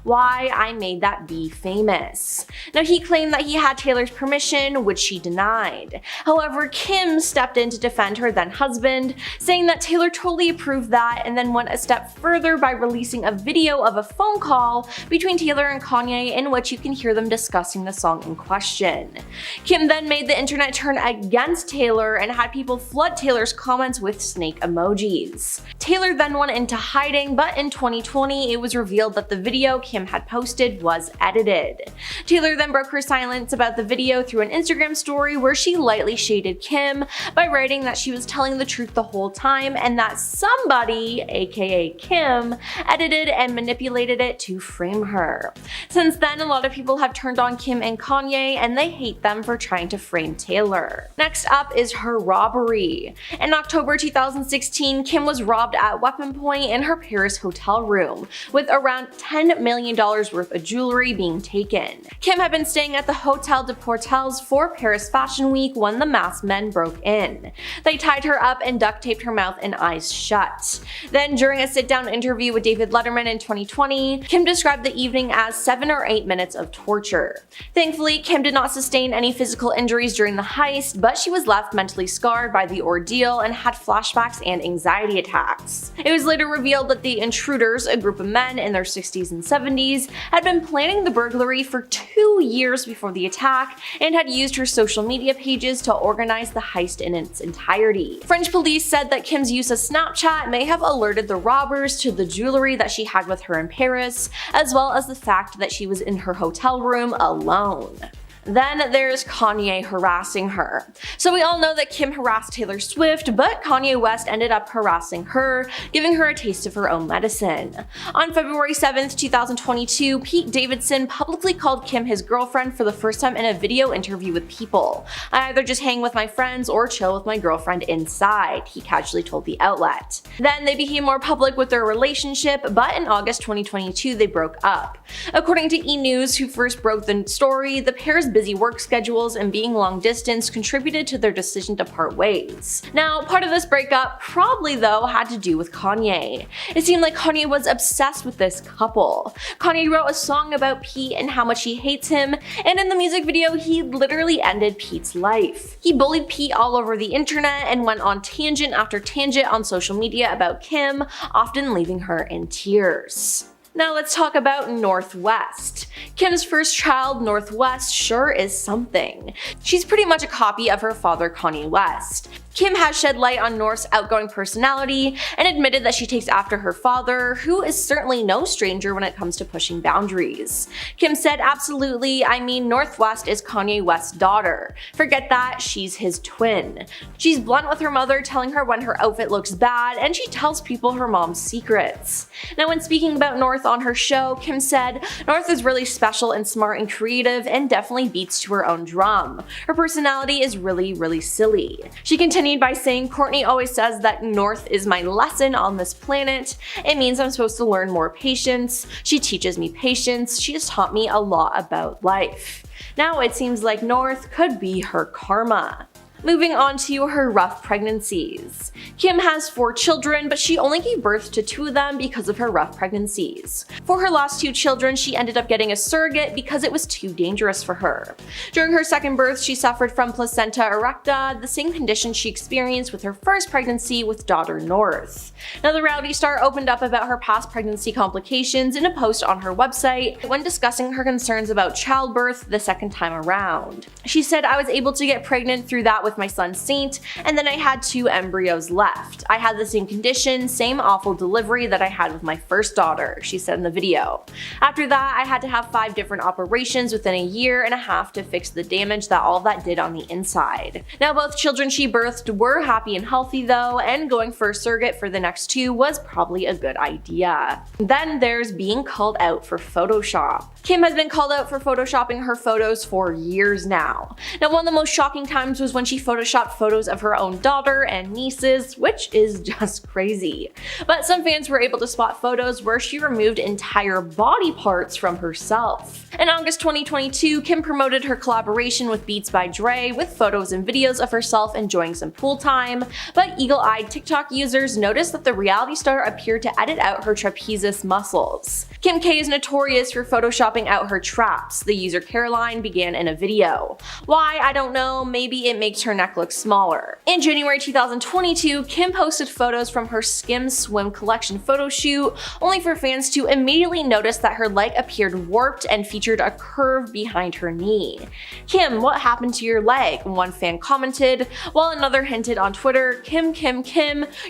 S3: why I made that be famous." Now he claimed that he had Taylor's permission, which she denied. However, Kim stepped in to defend her then husband, saying that Taylor totally approved that, and then went a step further by releasing a video of a phone call between Taylor and Kanye in which you can hear them discussing the song in question. Kim then made the internet turn against Taylor and had people flood Taylor's comments with snake emojis. Taylor then went into hiding, but in 2020 it was revealed that the video Kim had posted was edited. Taylor then broke her silence about the video through an Instagram story where she lightly shaded Kim by writing that she was telling the truth the whole time and that somebody, aka Kim, edited and manipulated it to frame her. Since then, a lot of people have turned on Kim and Kanye and they hate them for trying to frame Taylor. Next up is her robbery. In October 2016, Kim was robbed robbed at weapon point in her Paris hotel room, with around $10 million worth of jewelry being taken. Kim had been staying at the Hotel de Portels for Paris Fashion Week when the masked men broke in. They tied her up and duct taped her mouth and eyes shut. Then, during a sit-down interview with David Letterman in 2020, Kim described the evening as 7 or 8 minutes of torture. Thankfully, Kim did not sustain any physical injuries during the heist, but she was left mentally scarred by the ordeal and had flashbacks and anxiety attacks. It was later revealed that the intruders, a group of men in their 60s and 70s, had been planning the burglary for 2 years before the attack and had used her social media pages to organize the heist in its entirety. French police said that Kim's use of Snapchat may have alerted the robbers to the jewelry that she had with her in Paris, as well as the fact that she was in her hotel room alone. Then there's Kanye harassing her. So we all know that Kim harassed Taylor Swift, but Kanye West ended up harassing her, giving her a taste of her own medicine. On February 7th, 2022, Pete Davidson publicly called Kim his girlfriend for the first time in a video interview with People. "I either just hang with my friends or chill with my girlfriend inside," he casually told the outlet. Then they became more public with their relationship, but in August 2022 they broke up. According to E! News, who first broke the story, the pair's busy work schedules and being long distance contributed to their decision to part ways. Now, part of this breakup probably though had to do with Kanye. It seemed like Kanye was obsessed with this couple. Kanye wrote a song about Pete and how much he hates him, and in the music video he literally ended Pete's life. He bullied Pete all over the internet and went on tangent after tangent on social media about Kim, often leaving her in tears. Now let's talk about North West. Kim's first child, North West, sure is something. She's pretty much a copy of her father, Kanye West. Kim has shed light on North's outgoing personality and admitted that she takes after her father, who is certainly no stranger when it comes to pushing boundaries. Kim said, "Absolutely, I mean North West is Kanye West's daughter. Forget that, she's his twin. She's blunt with her mother, telling her when her outfit looks bad, and she tells people her mom's secrets." Now, when speaking about North on her show, Kim said, "North is really special and smart and creative and definitely beats to her own drum. Her personality is really silly." She continued by saying, "Courtney always says that North is my lesson on this planet. It means I'm supposed to learn more patience. She teaches me patience. She has taught me a lot about life." Now it seems like North could be her karma. Moving on to her rough pregnancies. Kim has 4 children, but she only gave birth to 2 of them because of her rough pregnancies. For her last 2 children, she ended up getting a surrogate because it was too dangerous for her. During her second birth, she suffered from placenta erecta, the same condition she experienced with her first pregnancy with daughter North. Now, the reality star opened up about her past pregnancy complications in a post on her website when discussing her concerns about childbirth the second time around. She said, "I was able to get pregnant through that with my son Saint, and then I had 2 embryos left. I had the same condition, same awful delivery that I had with my first daughter," she said in the video. "After that, I had to have 5 different operations within a year and a half to fix the damage that all that did on the inside." Now, both children she birthed were happy and healthy though, and going for a surrogate for the next 2 was probably a good idea. Then there's being called out for Photoshop. Kim has been called out for photoshopping her photos for years now. Now, one of the most shocking times was when she photoshopped photos of her own daughter and nieces, which is just crazy. But some fans were able to spot photos where she removed entire body parts from herself. In August 2022, Kim promoted her collaboration with Beats by Dre with photos and videos of herself enjoying some pool time, but eagle-eyed TikTok users noticed that the reality star appeared to edit out her trapezius muscles. Kim K is notorious for photoshopping out her traps, the user Caroline began in a video. Why? I don't know, maybe it makes her neck look smaller. In January 2022, Kim posted photos from her Skim Swim collection photo shoot, only for fans to immediately notice that her leg appeared warped and featured a curve behind her knee. "Kim, what happened to your leg?" one fan commented, while another hinted on Twitter, Kim,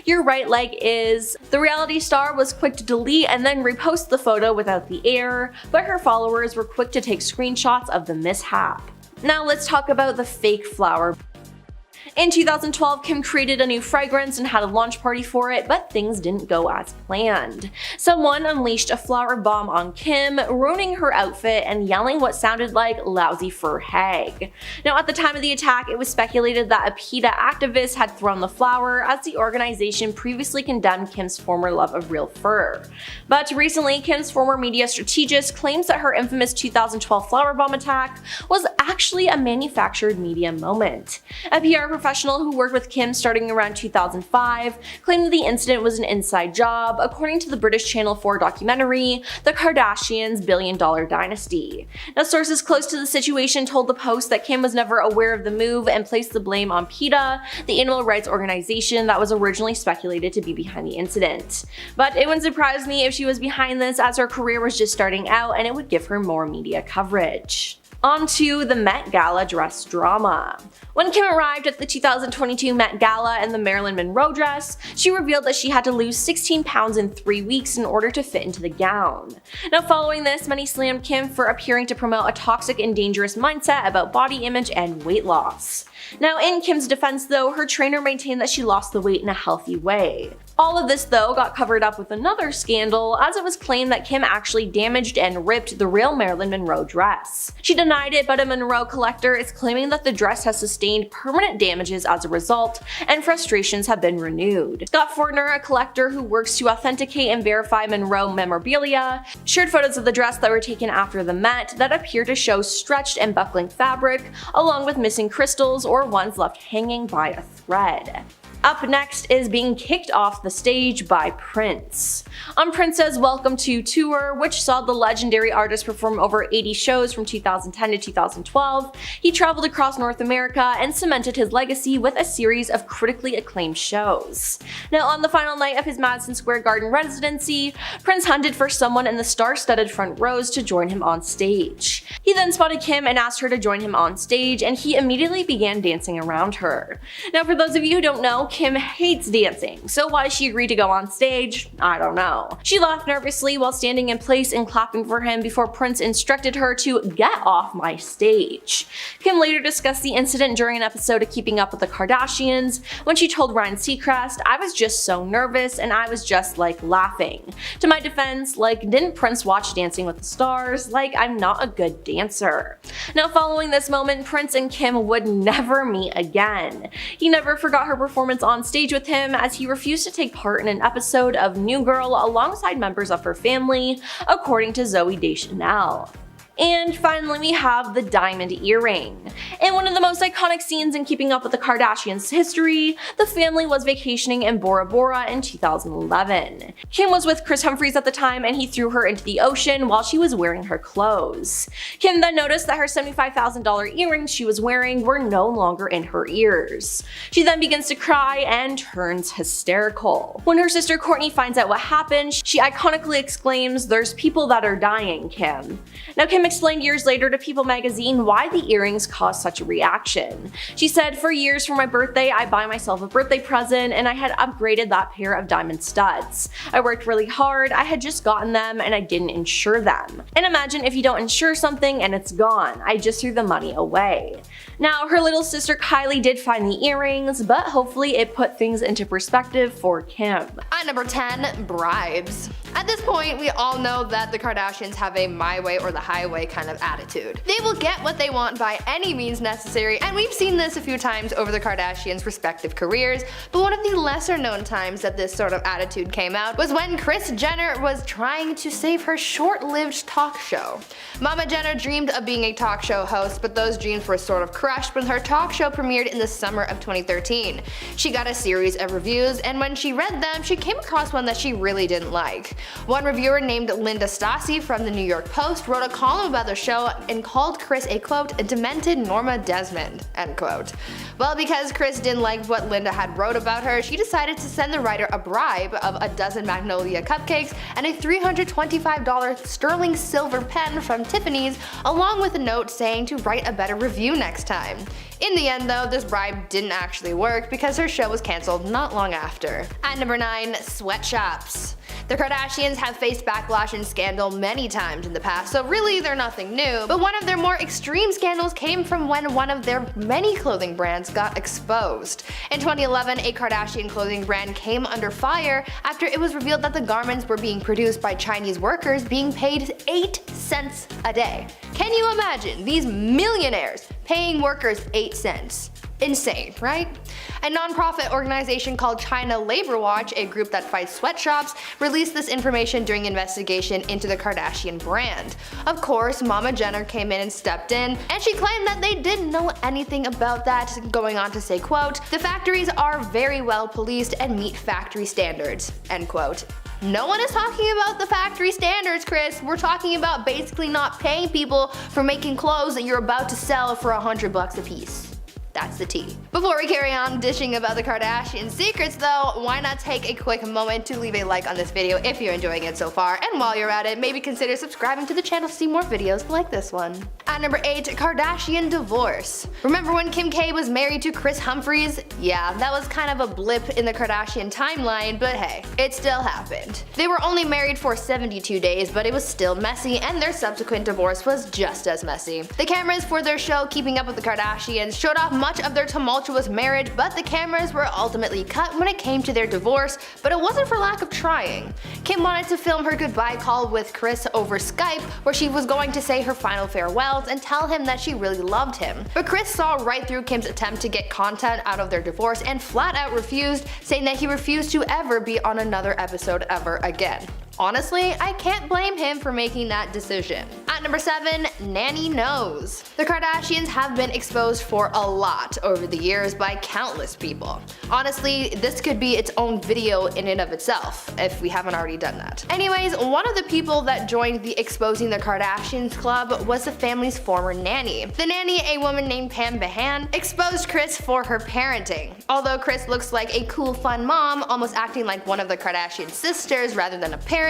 S3: your right leg is..." The reality star was quick to delete and then repost the photo without the error, but her followers were quick to take screenshots of the mishap. Now let's talk about the fake flower. In 2012, Kim created a new fragrance and had a launch party for it, but things didn't go as planned. Someone unleashed a flower bomb on Kim, ruining her outfit and yelling what sounded like "lousy fur hag." Now, at the time of the attack, it was speculated that a PETA activist had thrown the flower, as the organization previously condemned Kim's former love of real fur. But recently, Kim's former media strategist claims that her infamous 2012 flower bomb attack was actually a manufactured media moment. A PR professional who worked with Kim starting around 2005 claimed that the incident was an inside job, according to the British Channel 4 documentary, The Kardashians' Billion-Dollar Dynasty. Now, sources close to the situation told the Post that Kim was never aware of the move and placed the blame on PETA, the animal rights organization that was originally speculated to be behind the incident. But it wouldn't surprise me if she was behind this, as her career was just starting out and it would give her more media coverage. On to the Met Gala dress drama. When Kim arrived at the 2022 Met Gala in the Marilyn Monroe dress, she revealed that she had to lose 16 pounds in 3 weeks in order to fit into the gown. Now, following this, many slammed Kim for appearing to promote a toxic and dangerous mindset about body image and weight loss. Now, in Kim's defense though, her trainer maintained that she lost the weight in a healthy way. All of this though got covered up with another scandal, as it was claimed that Kim actually damaged and ripped the real Marilyn Monroe dress. She denied it, but a Monroe collector is claiming that the dress has sustained permanent damages as a result, and frustrations have been renewed. Scott Fortner, a collector who works to authenticate and verify Monroe memorabilia, shared photos of the dress that were taken after the Met that appear to show stretched and buckling fabric, along with missing crystals or ones left hanging by a thread. Up next is being kicked off the stage by Prince. On Prince's Welcome to tour, which saw the legendary artist perform over 80 shows from 2010 to 2012, he traveled across North America and cemented his legacy with a series of critically acclaimed shows. Now, on the final night of his Madison Square Garden residency, Prince hunted for someone in the star-studded front rows to join him on stage. He then spotted Kim and asked her to join him on stage, and he immediately began dancing around her. Now, for those of you who don't know, Kim hates dancing, so why she agreed to go on stage, I don't know. She laughed nervously while standing in place and clapping for him before Prince instructed her to get off my stage. Kim later discussed the incident during an episode of Keeping Up with the Kardashians, when she told Ryan Seacrest, "I was just so nervous and I was just like laughing. To my defense, like, didn't Prince watch Dancing with the Stars? Like, I'm not a good dancer." Now, following this moment, Prince and Kim would never meet again. He never forgot her performance on stage with him, as he refused to take part in an episode of New Girl alongside members of her family, according to Zooey Deschanel. And finally, we have the diamond earring. In one of the most iconic scenes in Keeping Up with the Kardashians' history, the family was vacationing in Bora Bora in 2011. Kim was with Kris Humphries at the time, and he threw her into the ocean while she was wearing her clothes. Kim then noticed that her $75,000 earrings she was wearing were no longer in her ears. She then begins to cry and turns hysterical. When her sister Kourtney finds out what happened, she iconically exclaims, "There's people that are dying, Kim." Now, Kim explained years later to People magazine why the earrings caused such a reaction. She said, "For years for my birthday, I buy myself a birthday present, and I had upgraded that pair of diamond studs. I worked really hard, I had just gotten them, and I didn't insure them. And imagine if you don't insure something and it's gone. I just threw the money away." Now, her little sister Kylie did find the earrings, but hopefully it put things into perspective for Kim.
S5: At number 10, bribes. At this point, we all know that the Kardashians have a my way or the highway kind of attitude. They will get what they want by any means necessary, and we've seen this a few times over the Kardashians' respective careers, but one of the lesser known times that this sort of attitude came out was when Kris Jenner was trying to save her short-lived talk show. Mama Jenner dreamed of being a talk show host, but those dreams were sort of crushed when her talk show premiered in the summer of 2013. She got a series of reviews, and when she read them, she came across one that she really didn't like. One reviewer named Linda Stassi from the New York Post wrote a column about the show and called Kris a quote, "demented Norma Desmond," end quote. Well, because Kris didn't like what Linda had wrote about her, she decided to send the writer a bribe of a dozen Magnolia cupcakes and a $325 sterling silver pen from Tiffany's, along with a note saying to write a better review next time. In the end though, this bribe didn't actually work because her show was cancelled not long after. At number 9, sweatshops. The Kardashians have faced backlash and scandal many times in the past, so really they're nothing new, but one of their more extreme scandals came from when one of their many clothing brands got exposed. In 2011, a Kardashian clothing brand came under fire after it was revealed that the garments were being produced by Chinese workers being paid 8 cents a day. Can you imagine these millionaires paying workers 8 cents? Insane, right? A non-profit organization called China Labor Watch, a group that fights sweatshops, released this information during investigation into the Kardashian brand. Of course, Mama Jenner came in and stepped in, and she claimed that they didn't know anything about that, going on to say, quote, "The factories are very well policed and meet factory standards," end quote. No one is talking about the factory standards, Chris. We're talking about basically not paying people for making clothes that you're about to sell for $100 a piece. That's the tea. Before we carry on dishing about the Kardashian secrets though, why not take a quick moment to leave a like on this video if you're enjoying it so far, and while you're at it, maybe consider subscribing to the channel to see more videos like this one. At number 8, Kardashian divorce. Remember when Kim K was married to Kris Humphries? Yeah, that was kind of a blip in the Kardashian timeline, but hey, it still happened. They were only married for 72 days, but it was still messy, and their subsequent divorce was just as messy. The cameras for their show Keeping Up with the Kardashians showed off much of their tumultuous marriage, but the cameras were ultimately cut when it came to their divorce, but it wasn't for lack of trying. Kim wanted to film her goodbye call with Kris over Skype, where she was going to say her final farewells and tell him that she really loved him. But Kris saw right through Kim's attempt to get content out of their divorce and flat out refused, saying that he refused to ever be on another episode ever again. Honestly, I can't blame him for making that decision. At number 7, Nanny knows. The Kardashians have been exposed for a lot over the years by countless people. Honestly, this could be its own video in and of itself, if we haven't already done that. Anyways, one of the people that joined the Exposing the Kardashians club was the family's former nanny. The nanny, a woman named Pam Behan, exposed Kris for her parenting. Although Kris looks like a cool, fun mom, almost acting like one of the Kardashian sisters rather than a parent,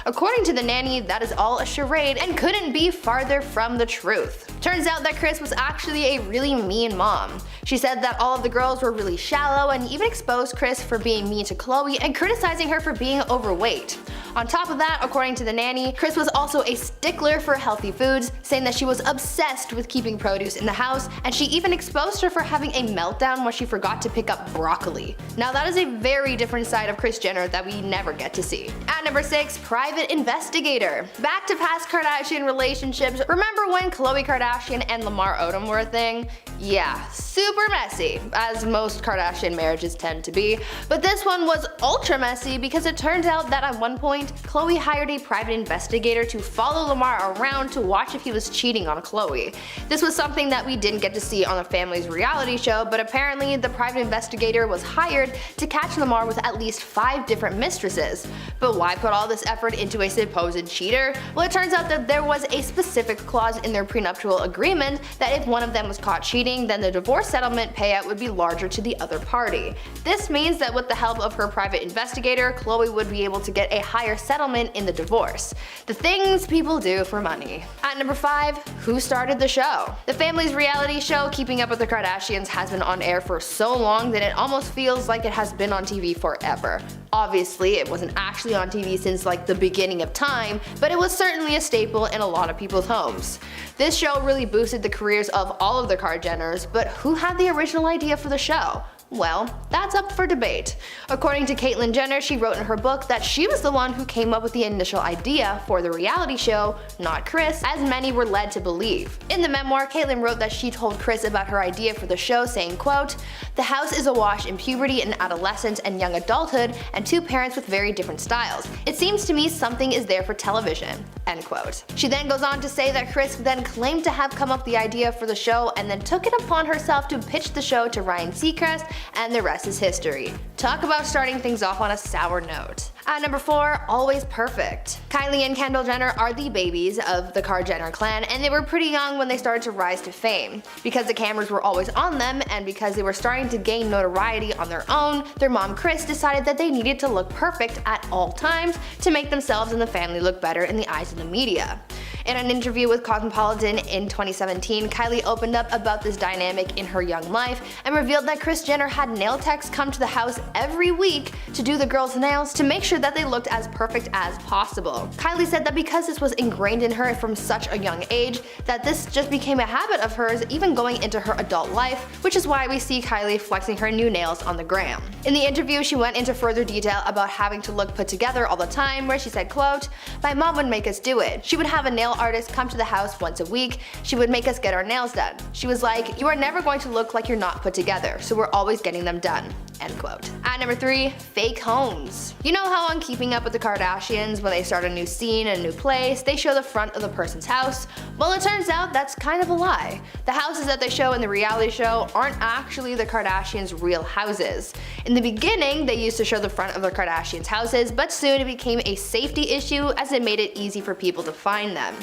S5: according to the nanny, that is all a charade and couldn't be farther from the truth. Turns out that Kris was actually a really mean mom. She said that all of the girls were really shallow and even exposed Kris for being mean to Khloe and criticizing her for being overweight. On top of that, according to the nanny, Kris was also a stickler for healthy foods, saying that she was obsessed with keeping produce in the house, and she even exposed her for having a meltdown when she forgot to pick up broccoli. Now that is a very different side of Kris Jenner that we never get to see. At number 6, private investigator. Back to past Kardashian relationships, remember when Khloe Kardashian and Lamar Odom were a thing? Yeah, super messy, as most Kardashian marriages tend to be, but this one was ultra messy because it turns out that at one point, Khloe hired a private investigator to follow Lamar around to watch if he was cheating on Khloe. This was something that we didn't get to see on the family's reality show, but apparently the private investigator was hired to catch Lamar with at least 5 different mistresses. But why put all this effort into a supposed cheater? Well, it turns out that there was a specific clause in their prenuptial agreement that if one of them was caught cheating, then the divorce settlement payout would be larger to the other party. This means that with the help of her private investigator, Khloe would be able to get a higher settlement in the divorce. The things people do for money. At number 5, who started the show? The family's reality show Keeping Up with the Kardashians has been on air for so long that it almost feels like it has been on TV forever. Obviously, it wasn't actually on TV since like the beginning of time, but it was certainly a staple in a lot of people's homes. This show really boosted the careers of all of the Kardashians, but who had the original idea for the show? Well, that's up for debate. According to Caitlyn Jenner, she wrote in her book that she was the one who came up with the initial idea for the reality show, not Kris, as many were led to believe. In the memoir, Caitlyn wrote that she told Kris about her idea for the show, saying, quote, "The house is awash in puberty and adolescence and young adulthood, and 2 parents with very different styles. It seems to me something is there for television," end quote. She then goes on to say that Kris then claimed to have come up with the idea for the show and then took it upon herself to pitch the show to Ryan Seacrest, and the rest is history. Talk about starting things off on a sour note. At number 4, always perfect. Kylie and Kendall Jenner are the babies of the Kar Jenner clan, and they were pretty young when they started to rise to fame. Because the cameras were always on them, and because they were starting to gain notoriety on their own, their mom Kris decided that they needed to look perfect at all times to make themselves and the family look better in the eyes of the media. In an interview with Cosmopolitan in 2017, Kylie opened up about this dynamic in her young life and revealed that Kris Jenner had nail techs come to the house every week to do the girls' nails to make sure that they looked as perfect as possible. Kylie said that because this was ingrained in her from such a young age, that this just became a habit of hers even going into her adult life, which is why we see Kylie flexing her new nails on the gram. In the interview, she went into further detail about having to look put together all the time, where she said, quote, "My mom would make us do it. She would have a nail artist come to the house once a week. She would make us get our nails done. She was like, you are never going to look like you're not put together, so we're always getting them done." End quote. At number 3, fake homes. You know how on Keeping Up with the Kardashians, when they start a new scene in a new place, they show the front of the person's house? Well, it turns out that's kind of a lie. The houses that they show in the reality show aren't actually the Kardashians' real houses. In the beginning, they used to show the front of the Kardashians' houses, but soon it became a safety issue as it made it easy for people to find them.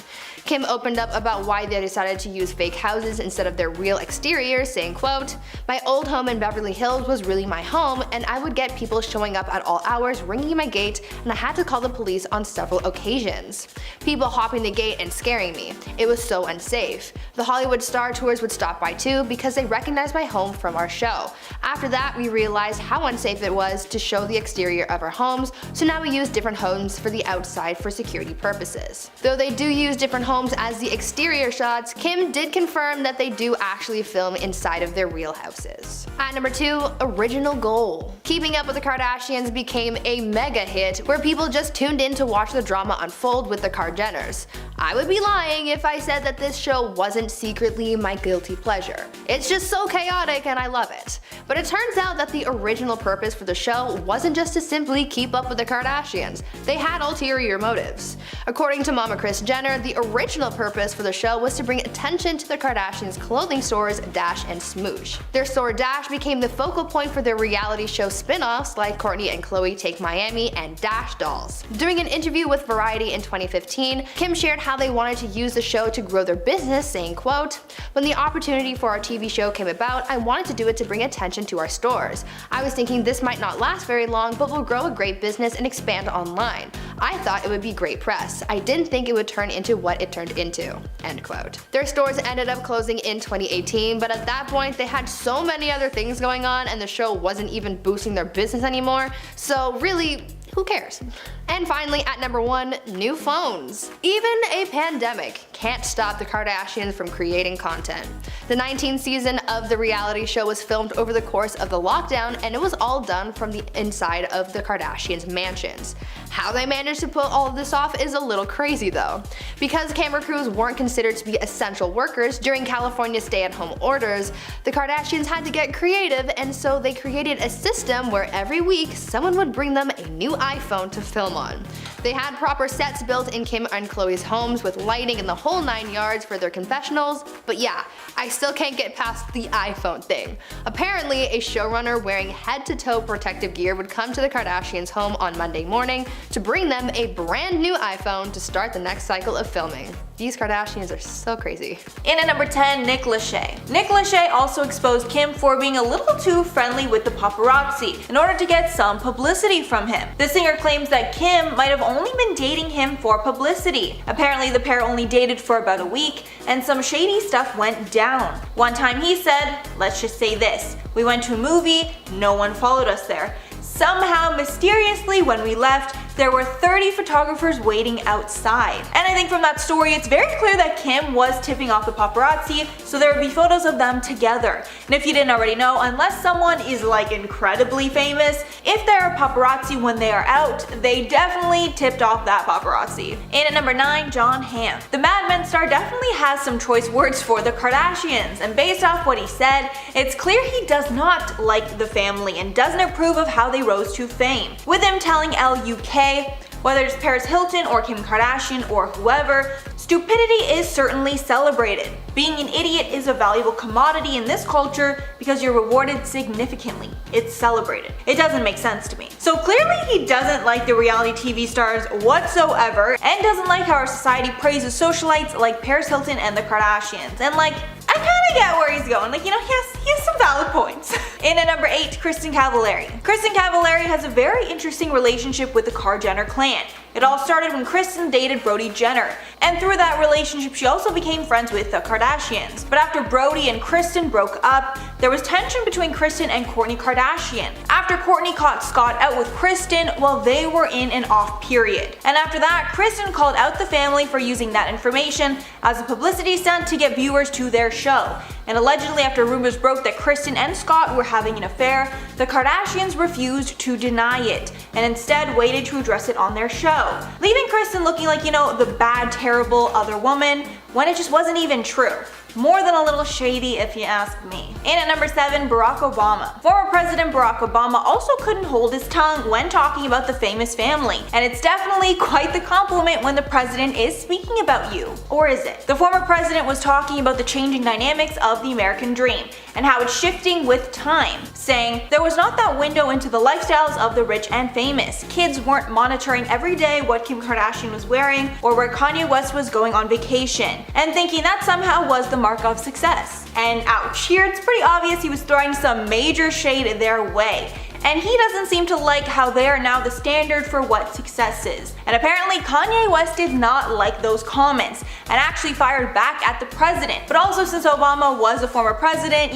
S5: Kim opened up about why they decided to use fake houses instead of their real exteriors, saying, quote, "My old home in Beverly Hills was really my home, and I would get people showing up at all hours ringing my gate, and I had to call the police on several occasions. People hopping the gate and scaring me. It was so unsafe. The Hollywood Star Tours would stop by too because they recognized my home from our show. After that, we realized how unsafe it was to show the exterior of our homes, so now we use different homes for the outside for security purposes." Though they do use different homes as the exterior shots, Kim did confirm that they do actually film inside of their real houses. At number 2, original goal. Keeping Up with the Kardashians became a mega hit where people just tuned in to watch the drama unfold with the Kar-Jenners. I would be lying if I said that this show wasn't secretly my guilty pleasure. It's just so chaotic and I love it. But it turns out that the original purpose for the show wasn't just to simply keep up with the Kardashians. They had ulterior motives. According to Mama Kris Jenner, the original purpose for the show was to bring attention to the Kardashians' clothing stores Dash and Smoosh. Their store Dash became the focal point for their reality show spin-offs like Kourtney and Khloe Take Miami and Dash Dolls. During an interview with Variety in 2015, Kim shared how they wanted to use the show to grow their business, saying, quote, "When the opportunity for our TV show came about, I wanted to do it to bring attention to our stores. I was thinking this might not last very long, but will grow a great business and expand online. I thought it would be great press. I didn't think it would turn into what it turned into." End quote. Their stores ended up closing in 2018, but at that point they had so many other things going on and the show wasn't even boosting their business anymore, so really, who cares? And finally, at number 1, new phones. Even a pandemic can't stop the Kardashians from creating content. The 19th season of the reality show was filmed over the course of the lockdown, and it was all done from the inside of the Kardashians' mansions. How they managed to pull all of this off is a little crazy though. Because camera crews weren't considered to be essential workers during California's stay-at-home orders, the Kardashians had to get creative, and so they created a system where every week someone would bring them a new iPhone to film on. They had proper sets built in Kim and Khloe's homes with lighting and the whole 9 yards for their confessionals, but yeah, I still can't get past the iPhone thing. Apparently, a showrunner wearing head-to-toe protective gear would come to the Kardashians' home on Monday morning to bring them a brand new iPhone to start the next cycle of filming. These Kardashians are so crazy.
S6: In at number 10, Nick Lachey. Nick Lachey also exposed Kim for being a little too friendly with the paparazzi in order to get some publicity from him. The singer claims that Kim might have only been dating him for publicity. Apparently the pair only dated for about a week, and some shady stuff went down. One time he said, let's just say this, "We went to a movie, no one followed us there. Somehow, mysteriously, when we left, there were 30 photographers waiting outside." And I think from that story, it's very clear that Kim was tipping off the paparazzi, so there would be photos of them together. And if you didn't already know, unless someone is like incredibly famous, if they're a paparazzi when they are out, they definitely tipped off that paparazzi. In at number 9, Jon Hamm. The Mad Men star definitely has some choice words for the Kardashians, and based off what he said, it's clear he does not like the family and doesn't approve of how they rose to fame. With him telling LUK, whether it's Paris Hilton or Kim Kardashian or whoever, stupidity is certainly celebrated. Being an idiot is a valuable commodity in this culture because you're rewarded significantly. It's celebrated. It doesn't make sense to me. So clearly he doesn't like the reality TV stars whatsoever and doesn't like how our society praises socialites like Paris Hilton and the Kardashians. And like, I kinda get where he's going. Like, you know, he has some valid points. In at number 8, Kristin Cavallari. Kristin Cavallari has a very interesting relationship with the Jenner clan. It all started when Kristin dated Brody Jenner, and through that relationship she also became friends with the Kardashians. But after Brody and Kristin broke up, there was tension between Kristin and Kourtney Kardashian. After Kourtney caught Scott out with Kristin while they were in an off period. And after that, Kristin called out the family for using that information as a publicity stunt to get viewers to their show. And allegedly, after rumors broke that Kristin and Scott were having an affair, the Kardashians refused to deny it, and instead waited to address it on their show, leaving Kristin looking like, the bad, terrible other woman, when it just wasn't even true. More than a little shady if you ask me. And at number 7, Barack Obama. Former President Barack Obama also couldn't hold his tongue when talking about the famous family, and it's definitely quite the compliment when the president is speaking about you. Or is it? The former president was talking about the changing dynamics of the American dream, and how it's shifting with time, saying, "There was not that window into the lifestyles of the rich and famous. Kids weren't monitoring every day what Kim Kardashian was wearing or where Kanye West was going on vacation, and thinking that somehow was the mark of success." And ouch, here it's pretty obvious he was throwing some major shade their way. And he doesn't seem to like how they are now the standard for what success is. And apparently Kanye West did not like those comments and actually fired back at the president. But also, since Obama was a former president,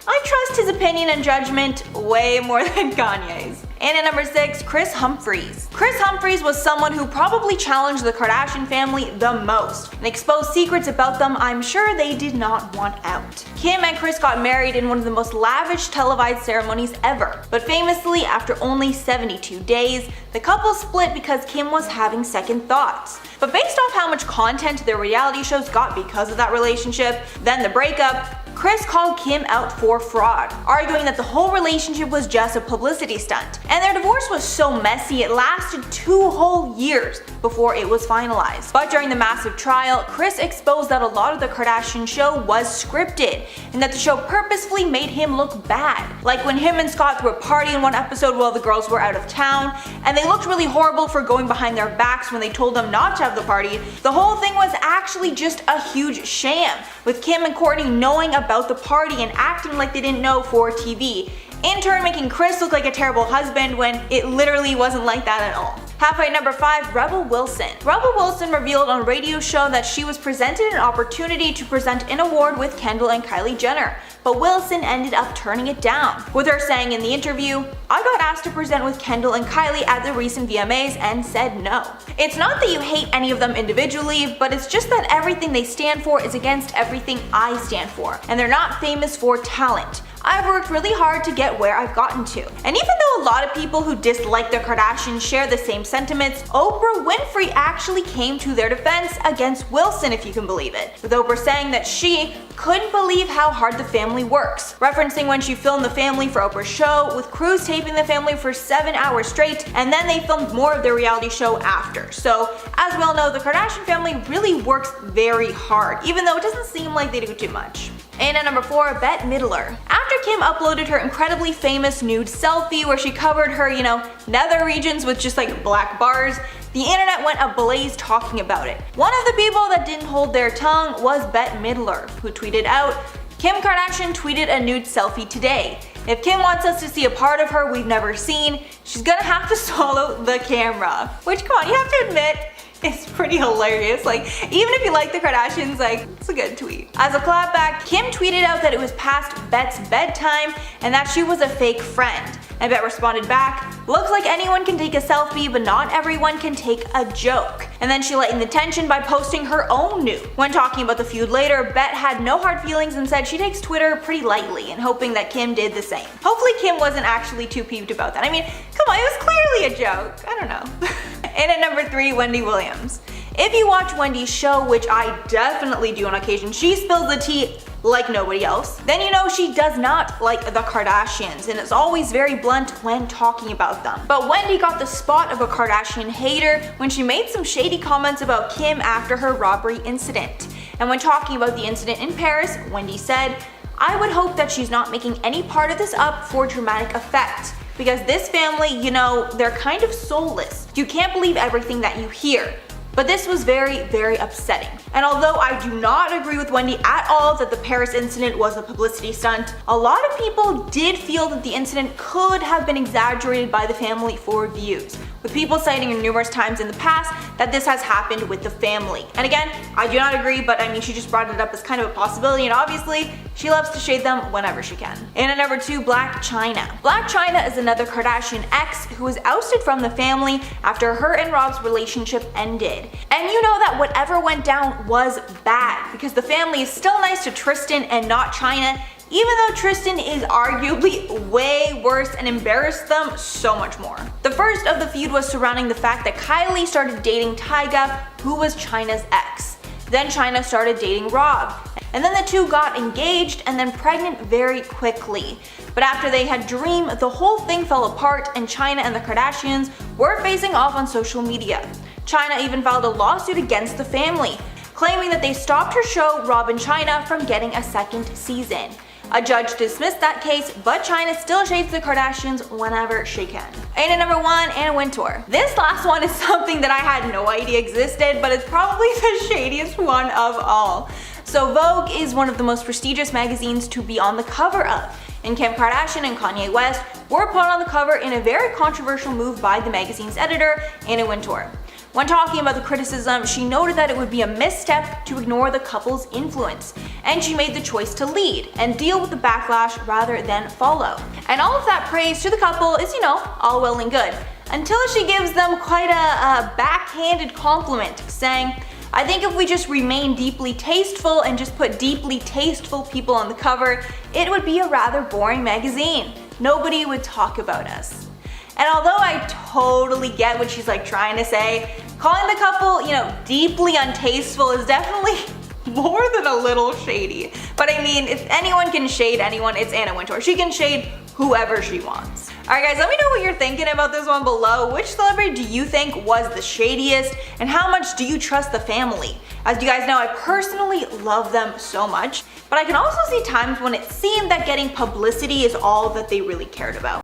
S6: I trust his opinion and judgment way more than Kanye's. And at number 6, Kris Humphries. Kris Humphries was someone who probably challenged the Kardashian family the most and exposed secrets about them I'm sure they did not want out. Kim and Kris got married in one of the most lavish televised ceremonies ever, but famously, after only 72 days, the couple split because Kim was having second thoughts. But based off how much content their reality shows got because of that relationship, then the breakup, Kris called Kim out for fraud, arguing that the whole relationship was just a publicity stunt. And their divorce was so messy it lasted 2 whole years before it was finalized. But during the massive trial, Kris exposed that a lot of the Kardashian show was scripted, and that the show purposefully made him look bad. Like when him and Scott threw a party in one episode while the girls were out of town, and they looked really horrible for going behind their backs when they told them not to have the party. The whole thing was actually just a huge sham, with Kim and Kourtney knowing about the party and acting like they didn't know for TV, in turn making Kris look like a terrible husband when it literally wasn't like that at all. Halfway at number 5, Rebel Wilson. Rebel Wilson revealed on a radio show that she was presented an opportunity to present an award with Kendall and Kylie Jenner, but Wilson ended up turning it down, with her saying in the interview, "I got asked to present with Kendall and Kylie at the recent VMAs and said no. It's not that you hate any of them individually, but it's just that everything they stand for is against everything I stand for, and they're not famous for talent. I've worked really hard to get where I've gotten to." And even though a lot of people who dislike the Kardashians share the same sentiments, Oprah Winfrey actually came to their defense against Wilson, if you can believe it, with Oprah saying that she couldn't believe how hard the family works, referencing when she filmed the family for Oprah's show, with crews taping the family for 7 hours straight, and then they filmed more of their reality show after. So, as we all know, the Kardashian family really works very hard, even though it doesn't seem like they do too much. And at number 4, Bette Midler. After Kim uploaded her incredibly famous nude selfie where she covered her, nether regions with just like black bars, the internet went ablaze talking about it. One of the people that didn't hold their tongue was Bette Midler, who tweeted out, "Kim Kardashian tweeted a nude selfie today. If Kim wants us to see a part of her we've never seen, she's gonna have to swallow the camera." Which, come on, you have to admit, it's pretty hilarious. Like, even if you like the Kardashians, it's a good tweet. As a clapback, Kim tweeted out that it was past Bette's bedtime and that she was a fake friend. And Bette responded back, "Looks like anyone can take a selfie, but not everyone can take a joke." And then she lightened the tension by posting her own nude. When talking about the feud later, Bette had no hard feelings and said she takes Twitter pretty lightly and hoping that Kim did the same. Hopefully Kim wasn't actually too peeved about that. I mean, come on, it was clearly a joke. I don't know. And at number 3, Wendy Williams. If you watch Wendy's show, which I definitely do on occasion, she spills the tea like nobody else, then you know she does not like the Kardashians and is always very blunt when talking about them. But Wendy got the spot of a Kardashian hater when she made some shady comments about Kim after her robbery incident. And when talking about the incident in Paris, Wendy said, "I would hope that she's not making any part of this up for dramatic effect. Because this family, they're kind of soulless. You can't believe everything that you hear. But this was very, very upsetting. And although I do not agree with Wendy at all that the Paris incident was a publicity stunt, a lot of people did feel that the incident could have been exaggerated by the family for views, with people citing numerous times in the past that this has happened with the family. And again, I do not agree, but I mean, she just brought it up as kind of a possibility, and obviously, she loves to shade them whenever she can. And at number 2, Blac Chyna. Blac Chyna is another Kardashian ex who was ousted from the family after her and Rob's relationship ended. And you know that whatever went down was bad, because the family is still nice to Tristan and not Chyna, even though Tristan is arguably way worse and embarrassed them so much more. The first of the feud was surrounding the fact that Kylie started dating Tyga, who was Chyna's ex. Then Chyna started dating Rob. And then the two got engaged and then pregnant very quickly. But after they had Dream, the whole thing fell apart and Chyna and the Kardashians were facing off on social media. Chyna even filed a lawsuit against the family, claiming that they stopped her show Rob and Chyna from getting a second season. A judge dismissed that case, but Chyna still shades the Kardashians whenever she can. And at number 1, Anna Wintour. This last one is something that I had no idea existed, but it's probably the shadiest one of all. So Vogue is one of the most prestigious magazines to be on the cover of, and Kim Kardashian and Kanye West were put on the cover in a very controversial move by the magazine's editor, Anna Wintour. When talking about the criticism, she noted that it would be a misstep to ignore the couple's influence, and she made the choice to lead and deal with the backlash rather than follow. And all of that praise to the couple is, all well and good, until she gives them quite a backhanded compliment, saying, "I think if we just remain deeply tasteful and just put deeply tasteful people on the cover, it would be a rather boring magazine. Nobody would talk about us." And although I totally get what she's trying to say, calling the couple, deeply untasteful is definitely more than a little shady. But I mean, if anyone can shade anyone, it's Anna Wintour. She can shade whoever she wants. Alright guys, let me know what you're thinking about this one below. Which celebrity do you think was the shadiest, and how much do you trust the family? As you guys know, I personally love them so much, but I can also see times when it seemed that getting publicity is all that they really cared about.